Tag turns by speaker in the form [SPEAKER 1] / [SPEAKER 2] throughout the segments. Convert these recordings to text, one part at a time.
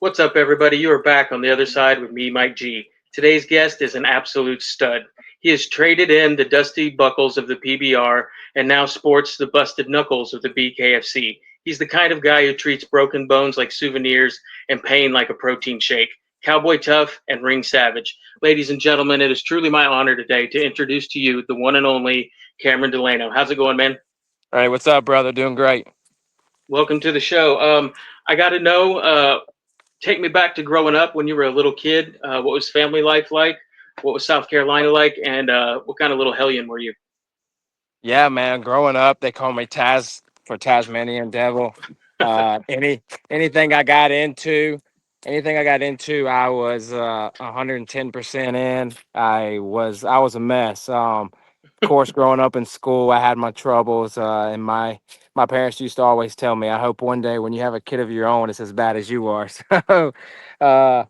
[SPEAKER 1] What's up, everybody? You are back on the other side with me, Mike G. Today's guest is an absolute stud. He has traded in the dusty buckles of the PBR and now sports the busted knuckles of the BKFC. He's the kind of guy who treats broken bones like souvenirs and pain like a protein shake. Cowboy tough and ring savage. Ladies and gentlemen, it is truly my honor today to introduce to you the one and only Cameron Delano. How's it going, man?
[SPEAKER 2] Hey, what's up, brother? Doing great.
[SPEAKER 1] Welcome to the show. I got to know, take me back to growing up when you were a little kid. What was family life like? What was South Carolina like? And what kind of little hellion were you?
[SPEAKER 2] Yeah, man. Growing up, they call me Taz for Tasmanian Devil. Uh, any anything I got into, anything I got into, I was 110% in. I was a mess. Of course, growing up in school, I had my troubles, and my parents used to always tell me, "I hope one day when you have a kid of your own, it's as bad as you are." So, uh,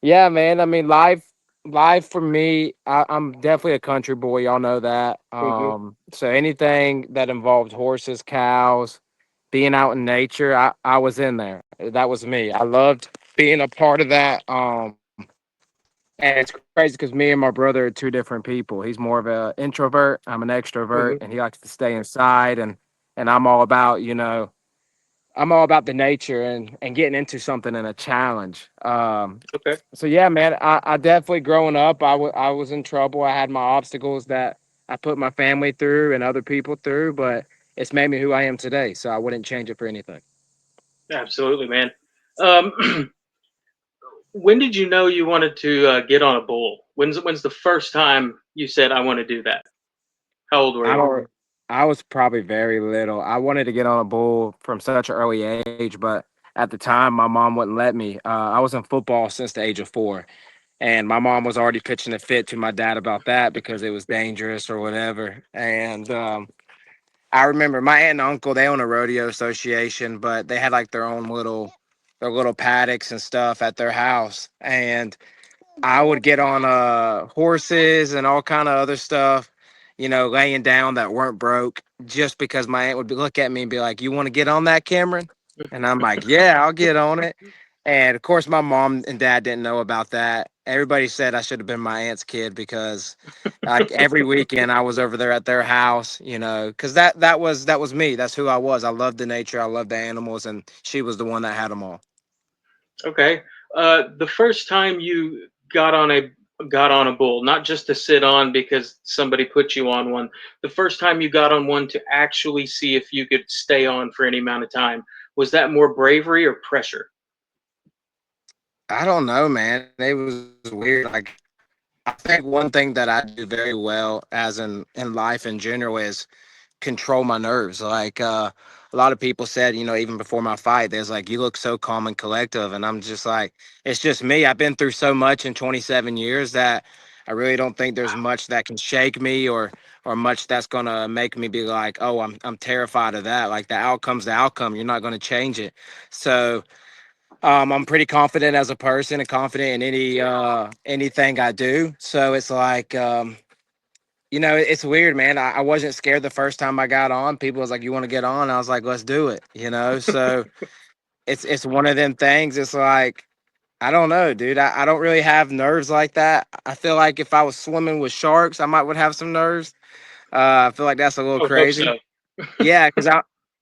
[SPEAKER 2] yeah, man. I mean, life for me, I'm definitely a country boy. Y'all know that.
[SPEAKER 1] Hmm.
[SPEAKER 2] So anything that involved horses, cows, being out in nature, I was in there. That was me. I loved being a part of that. And it's crazy because me and my brother are two different people. He's more of an introvert. I'm an extrovert,
[SPEAKER 1] Hmm.
[SPEAKER 2] and he likes to stay inside. And I'm all about, I'm all about the nature and getting into something and a challenge.
[SPEAKER 1] Okay.
[SPEAKER 2] So yeah, man, I definitely growing up, I was in trouble. I had my obstacles that I put my family through and other people through, but it's made me who I am today. So I wouldn't change it for anything.
[SPEAKER 1] Absolutely, man. Um, when did you know you wanted to get on a bull? When's the first time you said I want to do that? How old were
[SPEAKER 2] I
[SPEAKER 1] you?
[SPEAKER 2] don't. I was probably very little. I wanted to get on a bull from such an early age, but at the time, my mom wouldn't let me. I was in football since the age of 4, and my mom was already pitching a fit to my dad about that because it was dangerous or whatever. And I remember my aunt and uncle, they own a rodeo association, but they had like their little paddocks and stuff at their house. And I would get on horses and all kind of other stuff, laying down that weren't broke just because my aunt would look at me and be like, "You want to get on that, Cameron?" And I'm like, "Yeah, I'll get on it." And of course, my mom and dad didn't know about that. Everybody said I should have been my aunt's kid because, like, every weekend I was over there at their house, because that was me. That's who I was. I loved the nature. I loved the animals, and she was the one that had them all.
[SPEAKER 1] Okay. The first time you got on a bull, not just to sit on because somebody put you on one. The first time you got on one to actually see if you could stay on for any amount of time, was that more bravery or pressure?
[SPEAKER 2] I don't know, man. It was weird. Like, I think one thing that I do very well as in life in general is control my nerves. Like a lot of people said, even before my fight, there's like, you look so calm and collective, and I'm just like, it's just me. I've been through so much in 27 years that I really don't think there's much that can shake me or much that's gonna make me be like, oh, I'm terrified of that. Like, the outcome's the outcome. You're not gonna change it. So I'm pretty confident as a person and confident in anything I do. So it's like it's weird, man. I wasn't scared the first time I got on. People was like, "You want to get on?" I was like, "Let's do it." So it's one of them things. It's like, I don't know, dude. I don't really have nerves like that. I feel like if I was swimming with sharks, I might would have some nerves. I feel like that's a little
[SPEAKER 1] I would hope
[SPEAKER 2] crazy.
[SPEAKER 1] so.
[SPEAKER 2] Yeah, because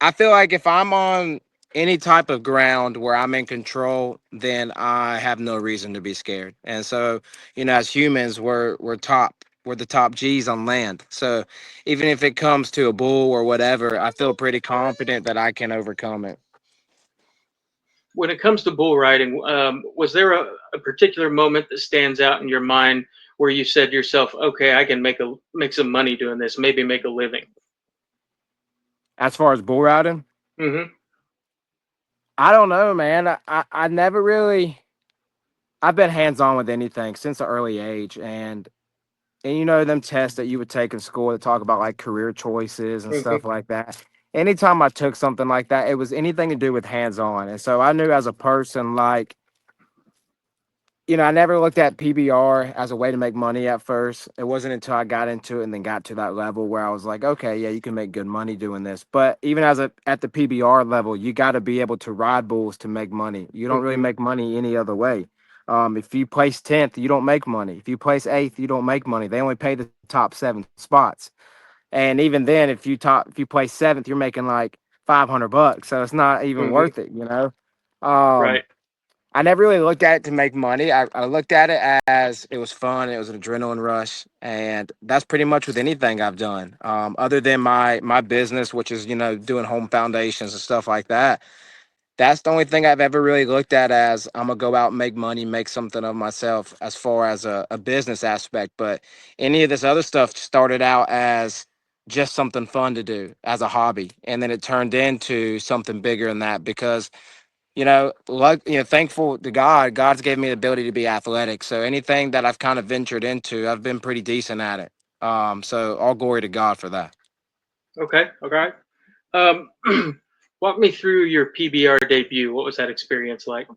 [SPEAKER 2] I feel like if I'm on any type of ground where I'm in control, then I have no reason to be scared. And so, as humans, we're the top G's on land. So even if it comes to a bull or whatever, I feel pretty confident that I can overcome it.
[SPEAKER 1] When it comes to bull riding, was there a particular moment that stands out in your mind where you said to yourself, "Okay, I can make some money doing this, maybe make a living"?
[SPEAKER 2] As far as bull riding,
[SPEAKER 1] Hmm.
[SPEAKER 2] I don't know, man. I never really I've been hands on with anything since an early age, and them tests that you would take in school to talk about like career choices and
[SPEAKER 1] Hmm.
[SPEAKER 2] stuff like that. Anytime I took something like that, it was anything to do with hands on. And so I knew as a person, like, I never looked at PBR as a way to make money at first. It wasn't until I got into it and then got to that level where I was like, okay, yeah, you can make good money doing this. But even at the PBR level, you got to be able to ride bulls to make money. You don't really
[SPEAKER 1] Hmm.
[SPEAKER 2] make money any other way. If you place 10th, you don't make money. If you place 8th, you don't make money. They only pay the top 7 spots. And even then, if you place 7th, you're making like $500. So it's not even
[SPEAKER 1] Hmm.
[SPEAKER 2] worth it. Um,
[SPEAKER 1] Right.
[SPEAKER 2] I never really looked at it to make money. I looked at it as it was fun. It was an adrenaline rush, and that's pretty much with anything I've done. Other than my business, which is doing home foundations and stuff like that. That's the only thing I've ever really looked at as I'm gonna go out and make money, make something of myself as far as a business aspect. But any of this other stuff started out as just something fun to do as a hobby, and then it turned into something bigger than that because thankful to God. God's gave me the ability to be athletic. So anything that I've kind of ventured into, I've been pretty decent at it. So all glory to God for that.
[SPEAKER 1] Okay. Okay. Um, walk me through your PBR debut. What was that experience like?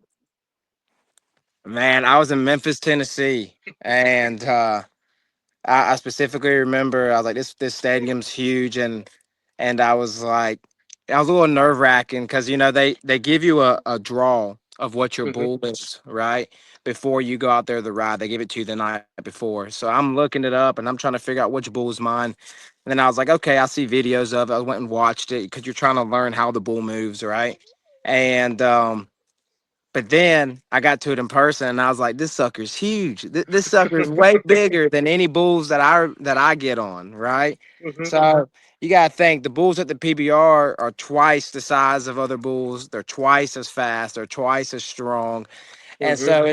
[SPEAKER 2] Man, I was in Memphis, Tennessee, and I specifically remember I was like, this stadium's huge, and I was a little nerve wracking because they give you a draw of what your
[SPEAKER 1] Hmm.
[SPEAKER 2] bull is, right, before you go out there to ride. They give it to you the night before, so I'm looking it up and I'm trying to figure out which bull is mine. And then I was like, okay, I see videos of it. I went and watched it because you're trying to learn how the bull moves, right? And but then I got to it in person, and I was like, "This sucker's huge. This sucker is way bigger than any bulls that I get on, right?"
[SPEAKER 1] Hmm.
[SPEAKER 2] So you gotta think the bulls at the PBR are twice the size of other bulls. They're twice as fast. They're twice as strong, and
[SPEAKER 1] Hmm.
[SPEAKER 2] so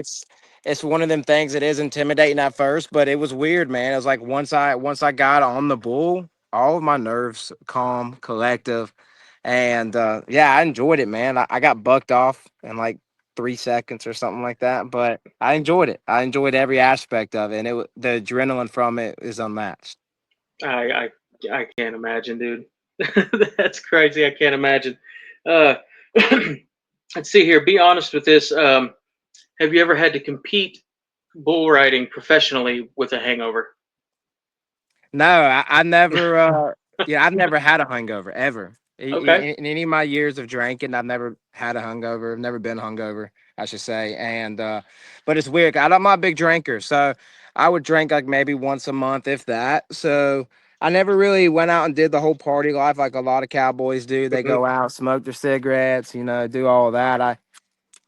[SPEAKER 2] it's one of them things that is intimidating at first, but it was weird, man. It was like once I got on the bull, all of my nerves calm, collective, and yeah, I enjoyed it, man. I got bucked off in like 3 seconds or something like that, but I enjoyed it. I enjoyed every aspect of it, and the adrenaline from it is unmatched.
[SPEAKER 1] I, I can't imagine, dude. That's crazy. I can't imagine. Uh, let's see here. Be honest with this. Have you ever had to compete bull riding professionally with a hangover?
[SPEAKER 2] No, I never. Yeah, I've never had a hungover ever.
[SPEAKER 1] Okay.
[SPEAKER 2] In any of my years of drinking, I've never had a hungover. I've never been hungover, I should say. And but it's weird. I'm not a big drinker, so I would drink like maybe once a month, if that. So I never really went out and did the whole party life like a lot of cowboys do. They
[SPEAKER 1] Hmm.
[SPEAKER 2] go out, smoke their cigarettes, do all that.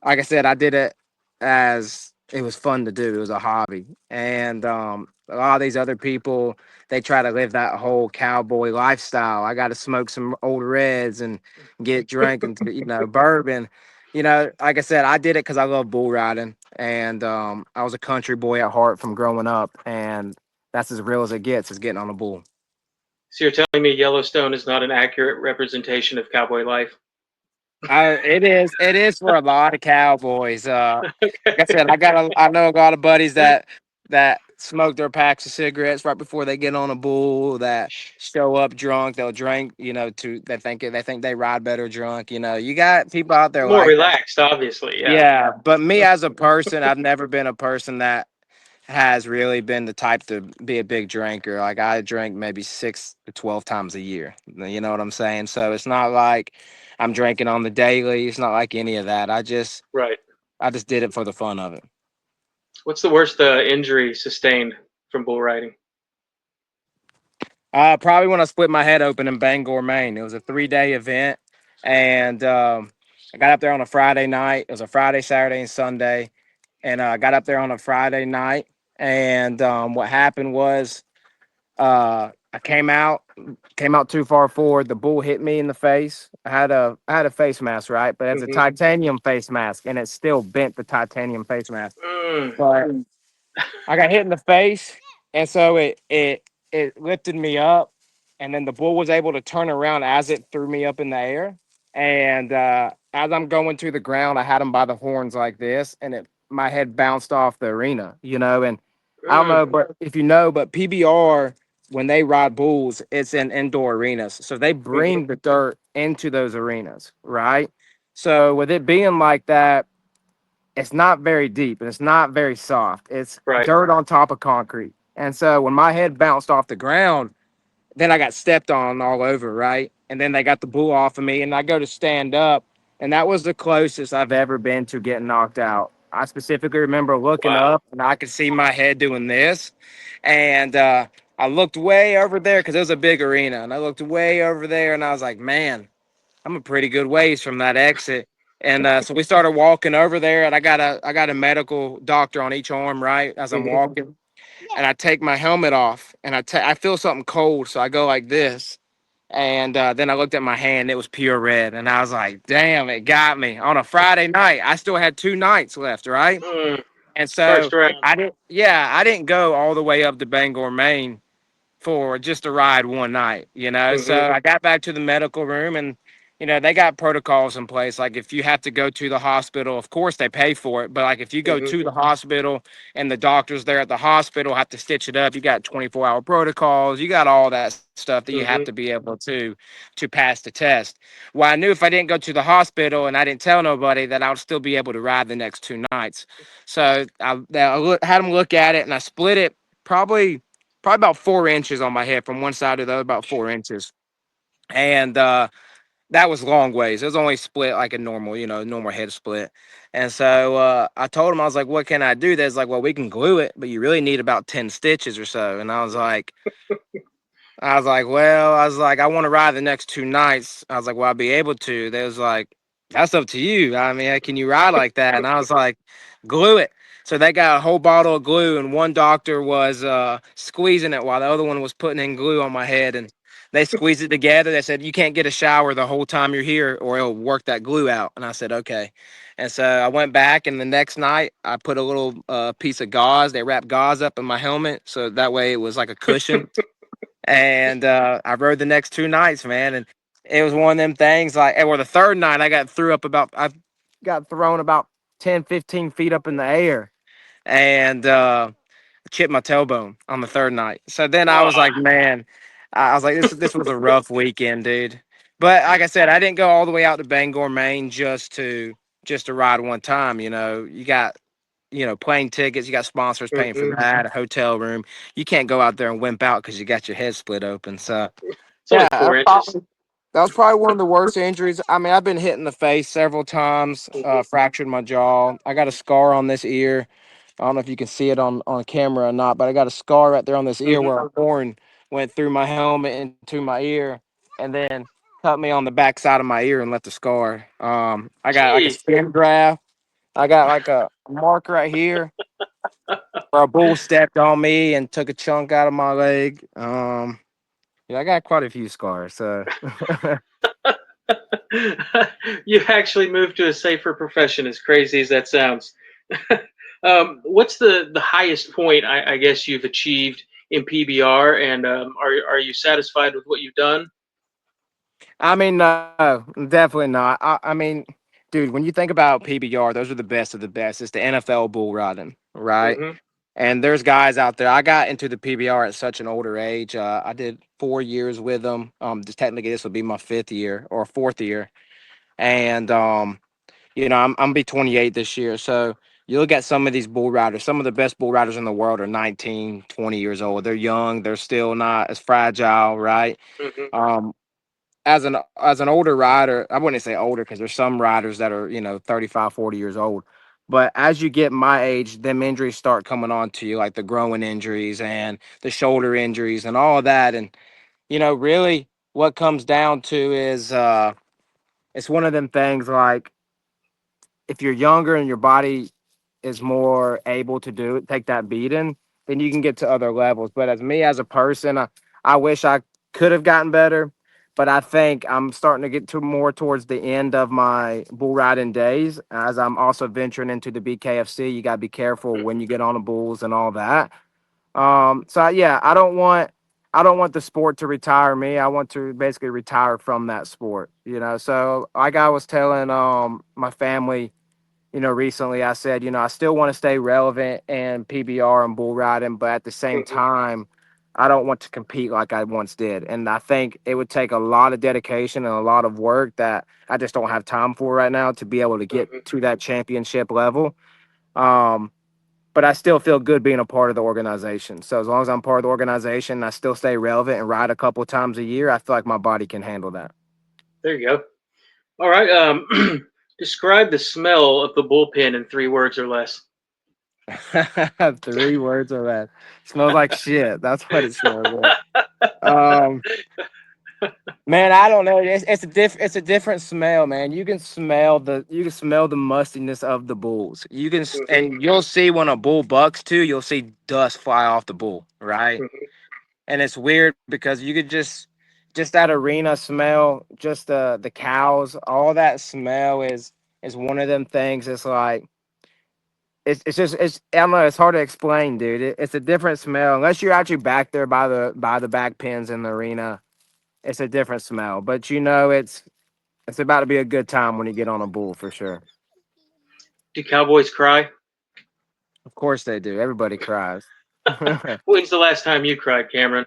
[SPEAKER 2] Like I said, I did it as it was fun to do. It was a hobby. And a lot of these other people, they try to live that whole cowboy lifestyle. I got to smoke some old reds and get drunk and bourbon. Like I said, I did it because I love bull riding, and I was a country boy at heart from growing up, and that's as real as it gets, is getting on a bull.
[SPEAKER 1] So you're telling me Yellowstone is not an accurate representation of cowboy life?
[SPEAKER 2] It is for a lot of cowboys. Like I said,
[SPEAKER 1] Okay.
[SPEAKER 2] I know a lot of buddies that smoke their packs of cigarettes right before they get on a bull. That show up drunk. They'll drink, they think they ride better drunk. You got people out there
[SPEAKER 1] More
[SPEAKER 2] like that.
[SPEAKER 1] relaxed, obviously. Yeah.
[SPEAKER 2] Yeah, but me as a person, I've never been a person that has really been the type to be a big drinker. Like I drink maybe 6 to 12 times a year. You know what I'm saying? So it's not like I'm drinking on the daily. It's not like any of that.
[SPEAKER 1] Right.
[SPEAKER 2] I just did it for the fun of it.
[SPEAKER 1] What's the worst injury sustained from bull riding?
[SPEAKER 2] Probably when I split my head open in Bangor, Maine. It was a 3-day event, and I got up there on a Friday night. It was a Friday, Saturday, and Sunday, and I got up there on a Friday night. And what happened was I came out too far forward. The bull hit me in the face. I had a face mask, right? But it's a
[SPEAKER 1] Hmm.
[SPEAKER 2] titanium face mask, and it still bent the titanium face mask.
[SPEAKER 1] Mm.
[SPEAKER 2] But I got hit in the face, and so it lifted me up, and then the bull was able to turn around as it threw me up in the air. And as I'm going to the ground, I had him by the horns like this, and my head bounced off the arena, and I don't
[SPEAKER 1] Mm.
[SPEAKER 2] know, but if you know, but PBR, when they ride bulls, it's in indoor arenas, so they
[SPEAKER 1] Hmm.
[SPEAKER 2] bring the dirt into those arenas, right? So with it being like that, it's not very deep and it's not very soft. It's
[SPEAKER 1] Right.
[SPEAKER 2] dirt on top of concrete. And so when my head bounced off the ground, then I got stepped on all over, right? And then they got the bull off of me, and I go to stand up, and that was the closest I've ever been to getting knocked out. I specifically remember looking
[SPEAKER 1] Wow.
[SPEAKER 2] up, and I could see my head doing this, and I looked way over there because it was a big arena, and I looked way over there, and I was like, man, I'm a pretty good ways from that exit. And so we started walking over there, and I got a medical doctor on each arm, right, as I'm
[SPEAKER 1] Hmm.
[SPEAKER 2] walking, and I take my helmet off, and I feel something cold, so I go like this, and then I looked at my hand, it was pure red, and I was like, damn, it got me on a Friday night. I still had 2 nights left, right?
[SPEAKER 1] Mm,
[SPEAKER 2] And so
[SPEAKER 1] first round.
[SPEAKER 2] I didn't go all the way up to Bangor, Maine for just a ride one night, you know.
[SPEAKER 1] Hmm.
[SPEAKER 2] So I got back to the medical room, and they got protocols in place. Like if you have to go to the hospital, of course they pay for it, but like if you go
[SPEAKER 1] Hmm.
[SPEAKER 2] to the hospital and the doctors there at the hospital have to stitch it up, you got 24-hour protocols, you got all that stuff that you have to
[SPEAKER 1] Hmm.
[SPEAKER 2] be able to pass the test. Well, I knew if I didn't go to the hospital and I didn't tell nobody that I would still be able to ride the next 2 nights. So had them look at it, and I split it probably about 4 inches on my head from one side to the other, about 4 inches. And that was long ways. It was only split like a normal, normal head split. And so I told him, I was like, what can I do? There's like, well, we can glue it, but you really need about 10 stitches or so. And I was like, I want to ride the next 2 nights. I was like, well, I'll be able to. They was like, that's up to you. I mean, can you ride like that? And I was like, glue it. So they got a whole bottle of glue, and one doctor was squeezing it while the other one was putting in glue on my head. And they squeezed it together. They said, you can't get a shower the whole time you're here, or it'll work that glue out. And I said, okay. And so I went back, and the next night I put a little piece of gauze. They wrapped gauze up in my helmet, so that way it was like a cushion. And I rode the next 2 nights, man, and it was one of them things like, or the third night I got thrown about 10, 15 feet up in the air, and chipped my tailbone on the third night. So then I was like,
[SPEAKER 1] Ah,
[SPEAKER 2] man, I was like, this was a rough weekend, dude. But like I said, I didn't go all the way out to Bangor, Maine, just to ride one time. You got plane tickets, you got sponsors paying for
[SPEAKER 1] hmm.
[SPEAKER 2] that, a hotel room. You can't go out there and wimp out because you got your head split open. So
[SPEAKER 1] It's only
[SPEAKER 2] yeah,
[SPEAKER 1] 4 inches.
[SPEAKER 2] that was probably one of the worst injuries. I mean, I've been hit in the face several times,
[SPEAKER 1] Hmm.
[SPEAKER 2] fractured my jaw. I got a scar on this ear. I don't know if you can see it on camera or not, but I got a scar right there on this ear
[SPEAKER 1] Hmm.
[SPEAKER 2] where a horn went through my helmet into my ear, and then cut me on the back side of my ear and left a scar. I got like a
[SPEAKER 1] Jeez.
[SPEAKER 2] skin graft. I got like a mark right here where a bull stepped on me and took a chunk out of my leg. Yeah, I got quite a few scars. So
[SPEAKER 1] You actually moved to a safer profession, as crazy as that sounds. What's the highest point I guess you've achieved in PBR, and are you satisfied with what you've done?
[SPEAKER 2] I mean, no, definitely not. I mean, dude, when you think about PBR, those are the best of the best. It's the NFL bull riding, right?
[SPEAKER 1] Hmm.
[SPEAKER 2] And there's guys out there. I got into the PBR at such an older age. I did 4 years with them. Just technically, this would be my fifth year or fourth year. And I'm gonna be 28 this year. So you look at some of these bull riders. Some of the best bull riders in the world are 19, 20 years old. They're young. They're still not as fragile, right?
[SPEAKER 1] Hmm.
[SPEAKER 2] Um, as an older rider, I wouldn't say older because there's some riders that are 35, 40 years old. But as you get my age, them injuries start coming on to you, like the growing injuries and the shoulder injuries and all of that. And really, what comes down to is it's one of them things like if you're younger and your body is more able to do it, take that beating, then you can get to other levels. But as me as a person, I wish I could have gotten better. But I think I'm starting to get to more towards the end of my bull riding days. As I'm also venturing into the BKFC, you gotta be careful when you get on the bulls and all that. Yeah, I don't want the sport to retire me. I want to basically retire from that sport. So like I was telling my family recently I said, I still want to stay relevant in PBR and bull riding, but at the same
[SPEAKER 1] Hmm.
[SPEAKER 2] time, I don't want to compete like I once did. And I think it would take a lot of dedication and a lot of work that I just don't have time for right now to be able to get
[SPEAKER 1] Hmm.
[SPEAKER 2] to that championship level. Um, but I still feel good being a part of the organization. So as long as I'm part of the organization, I still stay relevant and ride a couple times a year. I feel like my body can handle that.
[SPEAKER 1] There you go. All right. Describe the smell of the bullpen in 3 words or less.
[SPEAKER 2] 3 words or less. Smells like shit. That's what it smells like. Um, Man, I don't know. It's a different smell, man. You can smell the mustiness of the bulls.
[SPEAKER 1] Hmm.
[SPEAKER 2] And you'll see when a bull bucks too. You'll see dust fly off the bull, right?
[SPEAKER 1] Hmm.
[SPEAKER 2] And it's weird because you could just that arena smell, just the cows, all that smell is one of them things. It's like it's just it's I don't know. It's hard to explain, dude. It's a different smell unless you're actually back there by the back pins in the arena. It's a different smell, but it's about to be a good time when you get on a bull for sure.
[SPEAKER 1] Do cowboys cry?
[SPEAKER 2] Of course they do. Everybody cries.
[SPEAKER 1] When's the last time you cried, Cameron?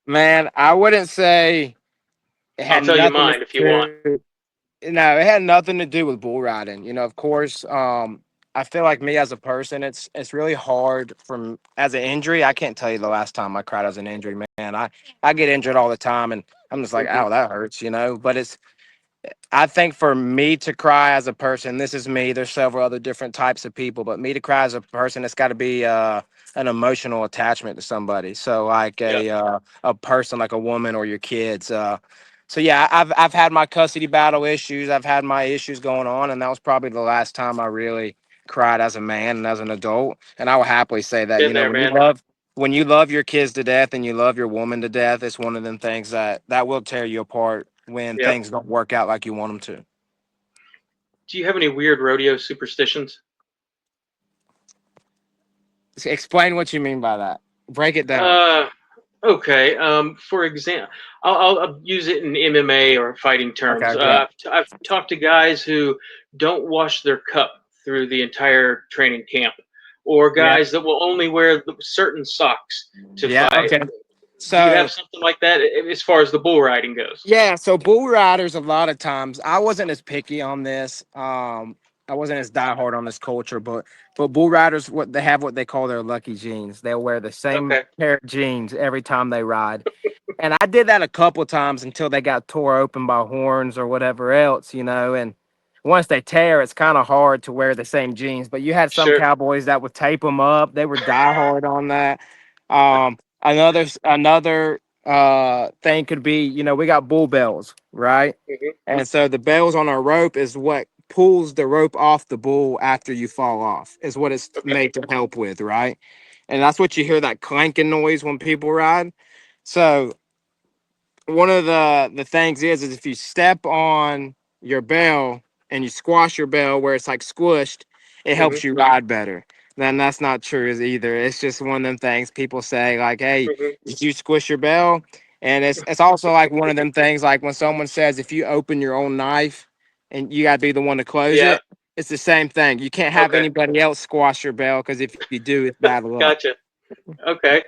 [SPEAKER 2] Man, I wouldn't say it
[SPEAKER 1] I'll
[SPEAKER 2] had
[SPEAKER 1] tell you
[SPEAKER 2] nothing to
[SPEAKER 1] mine if you want.
[SPEAKER 2] do. No, it had nothing to do with bull riding. Of course, I feel like me as a person, it's really hard from as an injury. I can't tell you the last time I cried as an injury, man. I get injured all the time, and I'm just like,
[SPEAKER 1] Hmm.
[SPEAKER 2] ow, that hurts. But I think for me to cry as a person, this is me. There's several other different types of people, but me to cry as a person, it's got to be an emotional attachment to somebody. So like
[SPEAKER 1] Yeah.
[SPEAKER 2] a person, like a woman or your kids. So yeah, I've had my custody battle issues. I've had my issues going on, and that was probably the last time I really cried as a man and as an adult. And I will happily say that
[SPEAKER 1] Been there, man.
[SPEAKER 2] when you love your kids to death and you love your woman to death, it's one of them things that will tear you apart when
[SPEAKER 1] Yep.
[SPEAKER 2] things don't work out like you want them to.
[SPEAKER 1] Do you have any weird rodeo superstitions?
[SPEAKER 2] Explain what you mean by that. Break it down.
[SPEAKER 1] Uh, okay. For example, I'll use it in MMA or fighting terms.
[SPEAKER 2] Okay, yeah.
[SPEAKER 1] I've talked to guys who don't wash their cup through the entire training camp, or
[SPEAKER 2] Yeah.
[SPEAKER 1] guys that will only wear certain socks to
[SPEAKER 2] Yeah.
[SPEAKER 1] fight.
[SPEAKER 2] Okay.
[SPEAKER 1] Do you
[SPEAKER 2] So
[SPEAKER 1] have something like that as far as the bull riding goes?
[SPEAKER 2] yeah, so bull riders a lot of times I wasn't as picky on this. I wasn't as diehard on this culture, but bull riders what they call their lucky jeans. They'll wear the same
[SPEAKER 1] Okay.
[SPEAKER 2] pair of jeans every time they ride. And I did that a couple times until they got tore open by horns or whatever else. And once they tear, it's kind of hard to wear the same jeans. But you had some
[SPEAKER 1] Sure.
[SPEAKER 2] cowboys that would tape them up. They were diehard on that. Another thing could be, we got bull bells, right?
[SPEAKER 1] Hmm.
[SPEAKER 2] And so the bells on our rope is what pulls the rope off the bull after you fall off, is what it's
[SPEAKER 1] Okay.
[SPEAKER 2] made to help with, right? And that's what you hear, that clanking noise when people ride. So one of the things is if you step on your bell and you squash your bell where it's like squished, it
[SPEAKER 1] Hmm.
[SPEAKER 2] helps you ride better. Then that's not true as either. It's just one of them things people say like, "Hey,
[SPEAKER 1] Hmm.
[SPEAKER 2] did you squish your bell?" And it's also like one of them things like when someone says if you open your own knife and you gotta be the one to close
[SPEAKER 1] Yeah.
[SPEAKER 2] it. It's the same thing. You can't have
[SPEAKER 1] Okay.
[SPEAKER 2] anybody else squash your bell because if you do, it's bad luck.
[SPEAKER 1] Gotcha. Okay.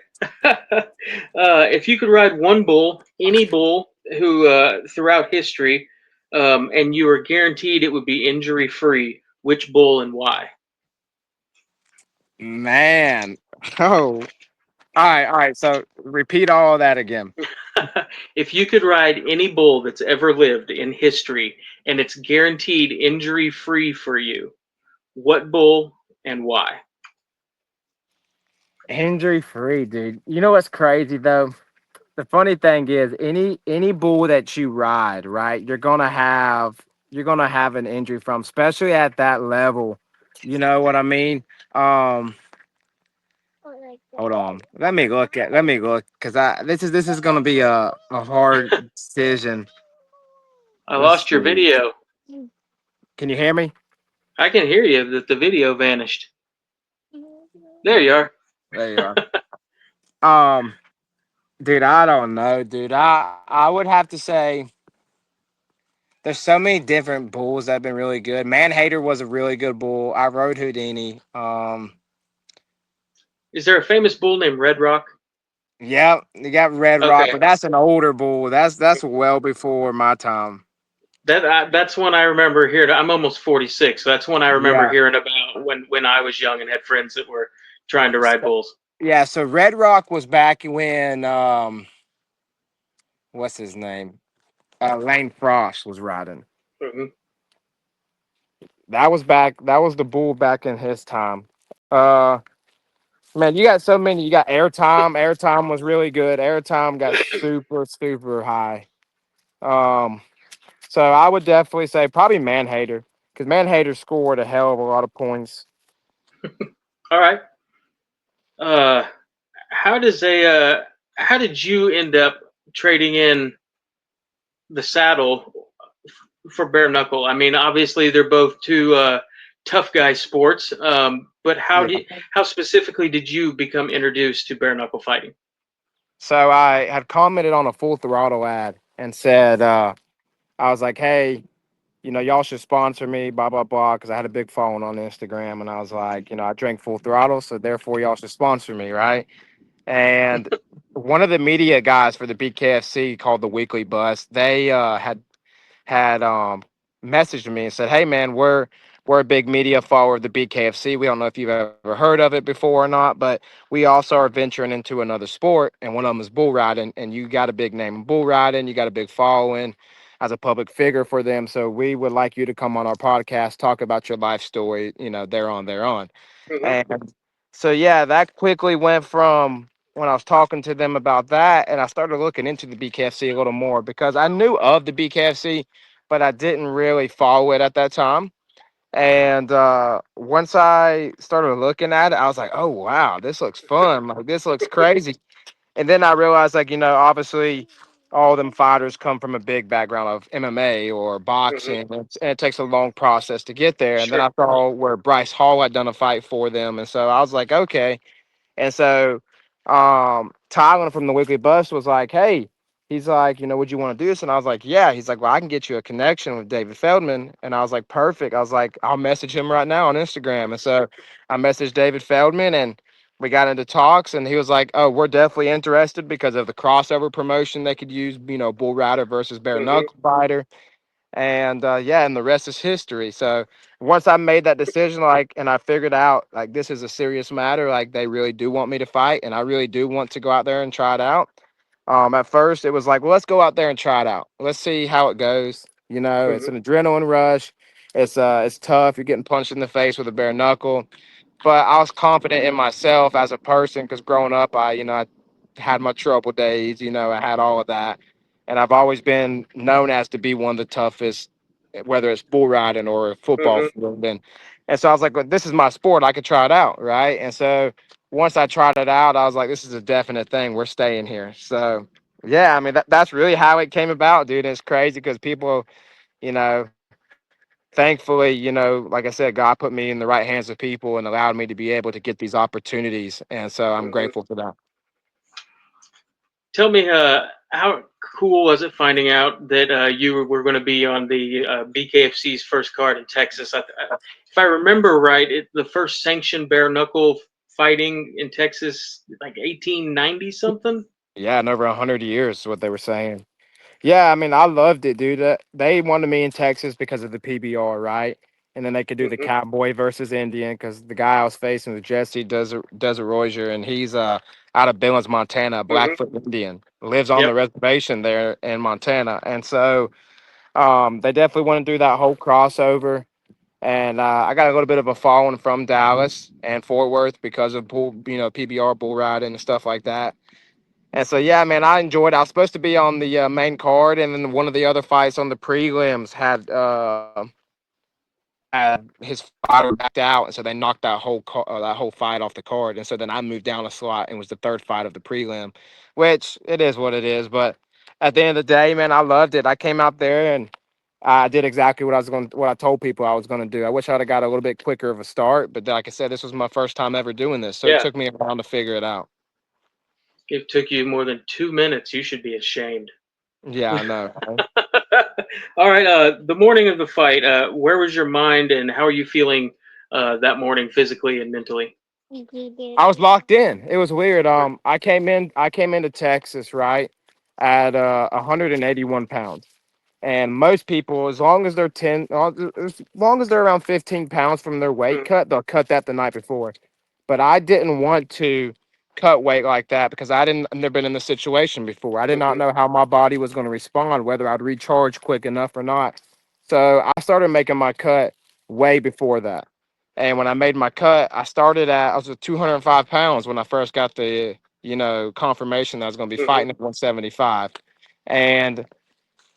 [SPEAKER 1] If you could ride one bull, any bull who throughout history, and you were guaranteed it would be injury free, which bull and why?
[SPEAKER 2] Man. Oh. All right. So repeat all of that again.
[SPEAKER 1] If you could ride any bull that's ever lived in history and it's guaranteed injury free for you, what bull and why?
[SPEAKER 2] Injury free, dude. You know what's crazy though? The funny thing is, any bull that you ride, right? You're gonna have an injury from, especially at that level. You know what I mean? Um, Hold on. Let me look, because I this is gonna be a hard decision.
[SPEAKER 1] I
[SPEAKER 2] Let's
[SPEAKER 1] lost your
[SPEAKER 2] see.
[SPEAKER 1] video.
[SPEAKER 2] Can you hear me?
[SPEAKER 1] I can hear you, that the video vanished. There you are.
[SPEAKER 2] There you are. Dude, I don't know, dude. I would have to say there's so many different bulls that have been really good. Manhater was a really good bull. I rode Houdini.
[SPEAKER 1] Is there a famous bull named Red Rock?
[SPEAKER 2] Yeah, you got Red Rock,
[SPEAKER 1] Okay,
[SPEAKER 2] but that's an older bull. That's well before my time.
[SPEAKER 1] that's one I remember hearing. I'm almost 46, so that's one I remember
[SPEAKER 2] Yeah.
[SPEAKER 1] hearing about when I was young and had friends that were trying to ride bulls.
[SPEAKER 2] Yeah, so Red Rock was back when what's his name? Lane Frost was riding.
[SPEAKER 1] Hmm.
[SPEAKER 2] That was back. That was the bull back in his time. Uh, man, you got so many. You got Airtime. Airtime was really good. Airtime got super high. Um, so I would definitely say probably Manhater because Manhater scored a hell of a lot of points.
[SPEAKER 1] All right. Uh, how does a how did you end up trading in the saddle for bare knuckle? I mean, obviously they're both two tough guy sports, but
[SPEAKER 2] Yeah.
[SPEAKER 1] how specifically did you become introduced to bare knuckle fighting?
[SPEAKER 2] So I had commented on a Full Throttle ad and said, I was like, hey, y'all should sponsor me, blah, blah, blah, because I had a big following on Instagram. And I was like, I drank Full Throttle, so therefore y'all should sponsor me, right? And one of the media guys for the BKFC called the Weekly Bus, they had messaged me and said, "Hey man, we're a big media follower of the BKFC. We don't know if you've ever heard of it before or not, but we also are venturing into another sport, and one of them is bull riding. And you got a big name in bull riding, you got a big following as a public figure for them. So we would like you to come on our podcast, talk about your life story. There on."
[SPEAKER 1] Hmm.
[SPEAKER 2] And so yeah, that quickly went from when I was talking to them about that, and I started looking into the BKFC a little more because I knew of the BKFC, but I didn't really follow it at that time. And once I started looking at it, I was like, "Oh wow, this looks fun! Like this looks crazy." And then I realized, like, obviously, all them fighters come from a big background of MMA or
[SPEAKER 1] Hmm.
[SPEAKER 2] boxing, and it takes a long process to get there. And then
[SPEAKER 1] Sure.
[SPEAKER 2] I saw where Bryce Hall had done a fight for them, and so I was like, okay. And so Tylen from the Weekly Bus was like, hey, he's like, would you want to do this? And I was like, yeah. He's like, well, I can get you a connection with David Feldman. And I was like, perfect. I was like, I'll message him right now on Instagram. And so I messaged David Feldman and we got into talks and he was like, oh, we're definitely interested because of the crossover promotion they could use, bull rider versus bare
[SPEAKER 1] Hmm.
[SPEAKER 2] knuckle fighter. And yeah, and the rest is history. So once I made that decision, like, and I figured out like this is a serious matter, like they really do want me to fight, and I really do want to go out there and try it out. At first, it was like, well, let's go out there and try it out. Let's see how it goes. It's
[SPEAKER 1] Hmm.
[SPEAKER 2] an adrenaline rush. It's tough. You're getting punched in the face with a bare knuckle, but I was confident in myself as a person because growing up, I had my trouble days. I had all of that, and I've always been known as to be one of the toughest, whether it's bull riding or football
[SPEAKER 1] Hmm.
[SPEAKER 2] field. And so I was like, well, this is my sport. I could try it out, right? And so once I tried it out, I was like, this is a definite thing. We're staying here. So yeah, I mean that's really how it came about, dude. It's crazy because people, you know, thankfully, like I said, God put me in the right hands of people and allowed me to be able to get these opportunities. And so I'm
[SPEAKER 1] Hmm.
[SPEAKER 2] grateful for that.
[SPEAKER 1] Tell me, how cool was it finding out that you were going to be on the BKFC's first card in Texas? If I remember right, the first sanctioned bare knuckle fighting in Texas, like 1890 something.
[SPEAKER 2] Yeah, in over 100 years, is what they were saying. Yeah, I mean, I loved it, dude. They wanted me in Texas because of the PBR, right? And then they could do the
[SPEAKER 1] Hmm.
[SPEAKER 2] Cowboy versus Indian because the guy I was facing was Jesse Desert Rozier, and he's out of Billings, Montana,
[SPEAKER 1] Hmm.
[SPEAKER 2] Blackfoot Indian, lives on
[SPEAKER 1] Yep.
[SPEAKER 2] the reservation there in Montana, and so they definitely want to do that whole crossover. And I got a little bit of a following from Dallas and Fort Worth because of PBR bull riding and stuff like that. And so, yeah, man, I enjoyed it. I was supposed to be on the main card, and then one of the other fights on the prelims had his fighter backed out, and so they knocked that whole fight off the card. And so then I moved down a slot and was the third fight of the prelim, which it is what it is. But at the end of the day, man, I loved it. I came out there and I did exactly what I told people I was going to do. I wish I'd have got a little bit quicker of a start, but like I said, this was my first time ever doing this, so it
[SPEAKER 1] Yeah.
[SPEAKER 2] took me a while to figure it out.
[SPEAKER 1] It took you more than 2 minutes. You should be ashamed.
[SPEAKER 2] Yeah, I know. Right?
[SPEAKER 1] All right. The morning of the fight, where was your mind and how are you feeling that morning physically and mentally?
[SPEAKER 2] I was locked in. It was weird. I came into Texas, right, at 181 pounds. And most people, as long as they're as long as they're around 15 pounds from their weight
[SPEAKER 1] Mm-hmm.
[SPEAKER 2] cut, they'll cut that the night before. But I didn't want to cut weight like that because I've never been in this situation before. I did not
[SPEAKER 1] Mm-hmm.
[SPEAKER 2] know how my body was going to respond, whether I'd recharge quick enough or not. So I started making my cut way before that. And when I made my cut, I was at 205 pounds when I first got the, confirmation that I was going to be
[SPEAKER 1] Mm-hmm.
[SPEAKER 2] fighting at 175. And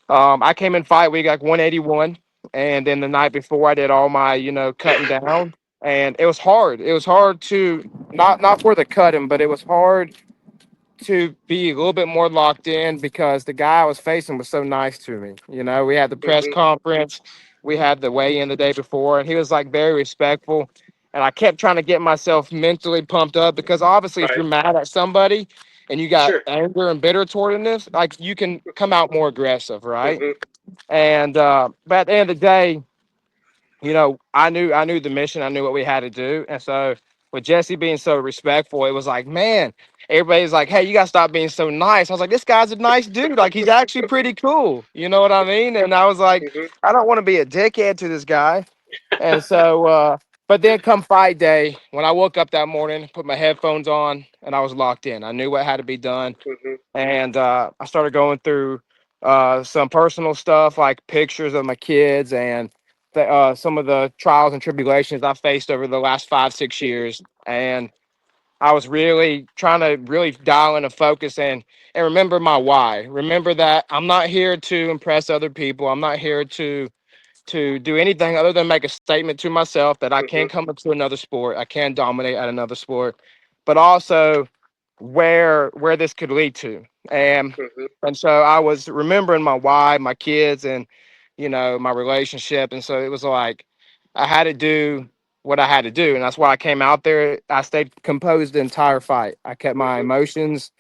[SPEAKER 2] I came in fight week like 181, and then the night before I did all my cutting down, and it was hard. It was hard to not for the cutting, but it was hard to be a little bit more locked in because the guy I was facing was so nice to me. We had the press
[SPEAKER 1] Mm-hmm.
[SPEAKER 2] conference, we had the weigh in the day before, and he was like very respectful. And I kept trying to get myself mentally pumped up because obviously, if
[SPEAKER 1] Right.
[SPEAKER 2] you're mad at somebody and you got
[SPEAKER 1] Sure.
[SPEAKER 2] anger and bitter toward this, like you can come out more aggressive, right?
[SPEAKER 1] Mm-hmm.
[SPEAKER 2] And but at the end of the day, I knew the mission. I knew what we had to do. And so with Jesse being so respectful, it was like, man, everybody's like, hey, you gotta stop being so nice. I was like, this guy's a nice dude. Like he's actually pretty cool. You know what I mean? And I was like,
[SPEAKER 1] Mm-hmm.
[SPEAKER 2] I don't want to be a dickhead to this guy. And so but then come fight day, when I woke up that morning, put my headphones on, and I was locked in. I knew what had to be done.
[SPEAKER 1] Mm-hmm.
[SPEAKER 2] And I started going through some personal stuff like pictures of my kids and some of the trials and tribulations I faced over the last 5 6 years. And I was really trying to really dial in and focus and remember my why. Remember that I'm not here to impress other people. I'm not here to do anything other than make a statement to myself that I can
[SPEAKER 1] Mm-hmm.
[SPEAKER 2] come into another sport. I can dominate at another sport, but also where this could lead to.
[SPEAKER 1] Mm-hmm.
[SPEAKER 2] And so I was remembering my why, my kids, and my relationship. And so it was like I had to do what I had to do, and that's why I came out there. I stayed composed the entire fight. I kept my
[SPEAKER 1] Mm-hmm.
[SPEAKER 2] emotions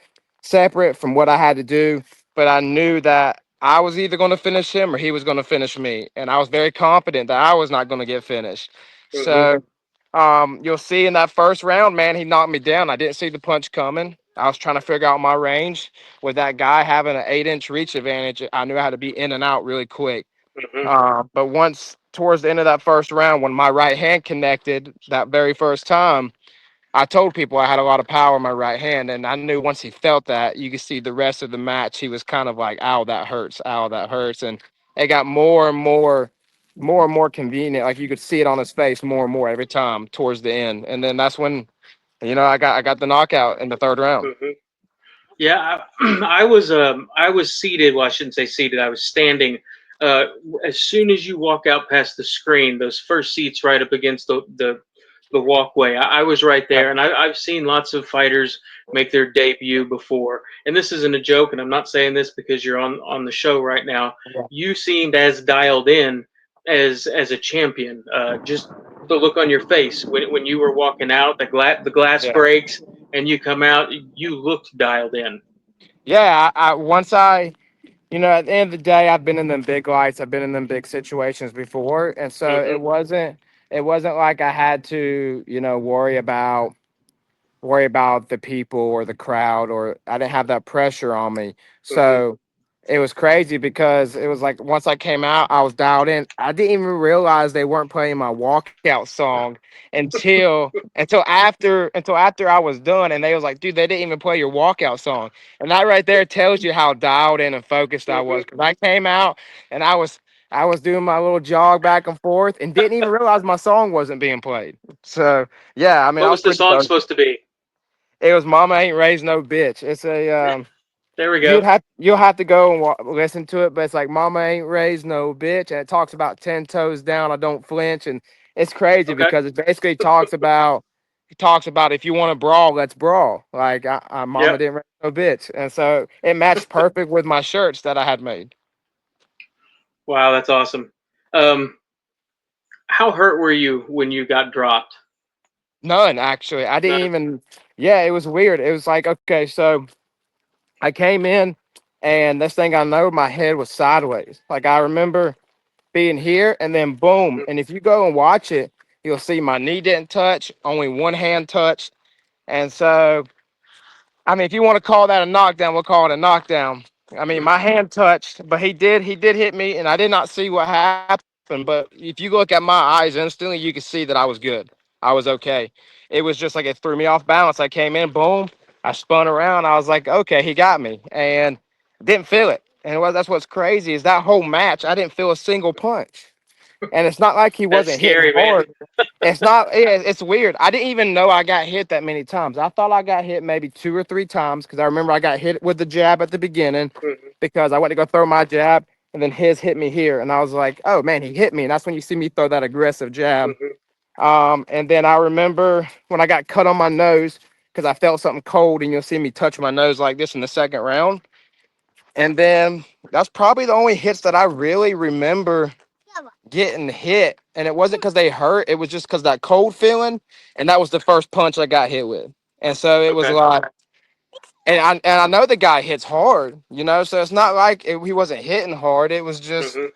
[SPEAKER 2] separate from what I had to do, but I knew that I was either going to finish him or he was going to finish me, and I was very confident that I was not going to get finished.
[SPEAKER 1] Mm-hmm.
[SPEAKER 2] So you'll see in that first round, man, he knocked me down. I didn't see the punch coming. I was trying to figure out my range. With that guy having an 8-inch reach advantage, I knew how to be in and out really quick.
[SPEAKER 1] Mm-hmm.
[SPEAKER 2] But once towards the end of that first round, when my right hand connected that very first time, I told people I had a lot of power in my right hand, and I knew once he felt that, you could see the rest of the match. He was kind of like, "Ow, that hurts! Ow, that hurts!" And it got more and more convenient. Like you could see it on his face more and more every time towards the end. And then that's when, I got the knockout in the third round.
[SPEAKER 1] Mm-hmm. Yeah, I was seated. Well, I shouldn't say seated. I was standing. Uh, as soon as you walk out past the screen, those first seats right up against the walkway, I was right
[SPEAKER 2] Yeah,
[SPEAKER 1] there, and I've seen lots of fighters make their debut before. And this isn't a joke, and I'm not saying this because you're on the show right now.
[SPEAKER 2] yeah,
[SPEAKER 1] You seemed as dialed in as a champion. Just the look on your face when you were walking out, the glass
[SPEAKER 2] yeah.
[SPEAKER 1] breaks and you come out, you looked dialed in.
[SPEAKER 2] Yeah, once at the end of the day, I've been in them big lights. I've been in them big situations before, and so
[SPEAKER 1] Hmm.
[SPEAKER 2] it wasn't like I had to worry about the people or the crowd, or I didn't have that pressure on me.
[SPEAKER 1] Hmm.
[SPEAKER 2] So it was crazy because it was like once I came out, I was dialed in. I didn't even realize they weren't playing my walkout song until after I was done, and they was like, "Dude, they didn't even play your walkout song." And that right there tells you how dialed in and focused I
[SPEAKER 1] Hmm.
[SPEAKER 2] was. Because I came out and I was doing my little jog back and forth and didn't even realize my song wasn't being played. So yeah, I mean,
[SPEAKER 1] What
[SPEAKER 2] I was
[SPEAKER 1] was the
[SPEAKER 2] pretty
[SPEAKER 1] song
[SPEAKER 2] stoked.
[SPEAKER 1] supposed to be?
[SPEAKER 2] It was "Mama Ain't Raised No Bitch." It's a
[SPEAKER 1] There we
[SPEAKER 2] you'd
[SPEAKER 1] go.
[SPEAKER 2] have you'll have to go and listen to it, but it's like "Mama Ain't Raised No Bitch," and it talks about 10 toes down, I don't flinch, and it's crazy
[SPEAKER 1] Okay.
[SPEAKER 2] because it basically talks about if you want to brawl, let's brawl. Like Mama
[SPEAKER 1] Yep.
[SPEAKER 2] didn't raise no bitch, and so it matched perfect with my shirts that I had made.
[SPEAKER 1] Wow, that's awesome. Um, how hurt were you when you got dropped?
[SPEAKER 2] None actually. I didn't
[SPEAKER 1] None.
[SPEAKER 2] even. Yeah, it was weird. It was like okay, so I came in, and this thing I know, my head was sideways. Like I remember being here and then boom.
[SPEAKER 1] Hmm.
[SPEAKER 2] And if you go and watch it, You'll see my knee didn't touch, only one hand touched. And so, I mean, if you want to call that a knockdown, we'll call it a knockdown. I mean, my hand touched, but he did hit me, and I did not see what happened. But if you look at my eyes instantly, you can see that I was good. I was okay. It was just like it threw me off balance. I came in, boom, I spun around. I was like, okay, he got me, and didn't feel it. And that's what's crazy is that whole match, I didn't feel a single punch. And it's not like he
[SPEAKER 1] That's
[SPEAKER 2] wasn't hitting
[SPEAKER 1] scary, man.
[SPEAKER 2] hard. It's not. It's weird. I didn't even know I got hit that many times. I thought I got hit maybe 2 or 3 times because I remember I got hit with the jab at the beginning
[SPEAKER 1] Hmm.
[SPEAKER 2] because I went to go throw my jab and then his hit me here and I was like, oh man, he hit me. And that's when you see me throw that aggressive jab.
[SPEAKER 1] Hmm.
[SPEAKER 2] And then I remember when I got cut on my nose because I felt something cold and you'll see me touch my nose like this in the second round. And then that's probably the only hits that I really remember getting hit, and it wasn't because they hurt. It was just because that cold feeling, and that was the first punch I got hit with. And so it was
[SPEAKER 1] Okay.
[SPEAKER 2] like, and I know the guy hits hard, So it's not like he wasn't hitting hard. It was just
[SPEAKER 1] Hmm.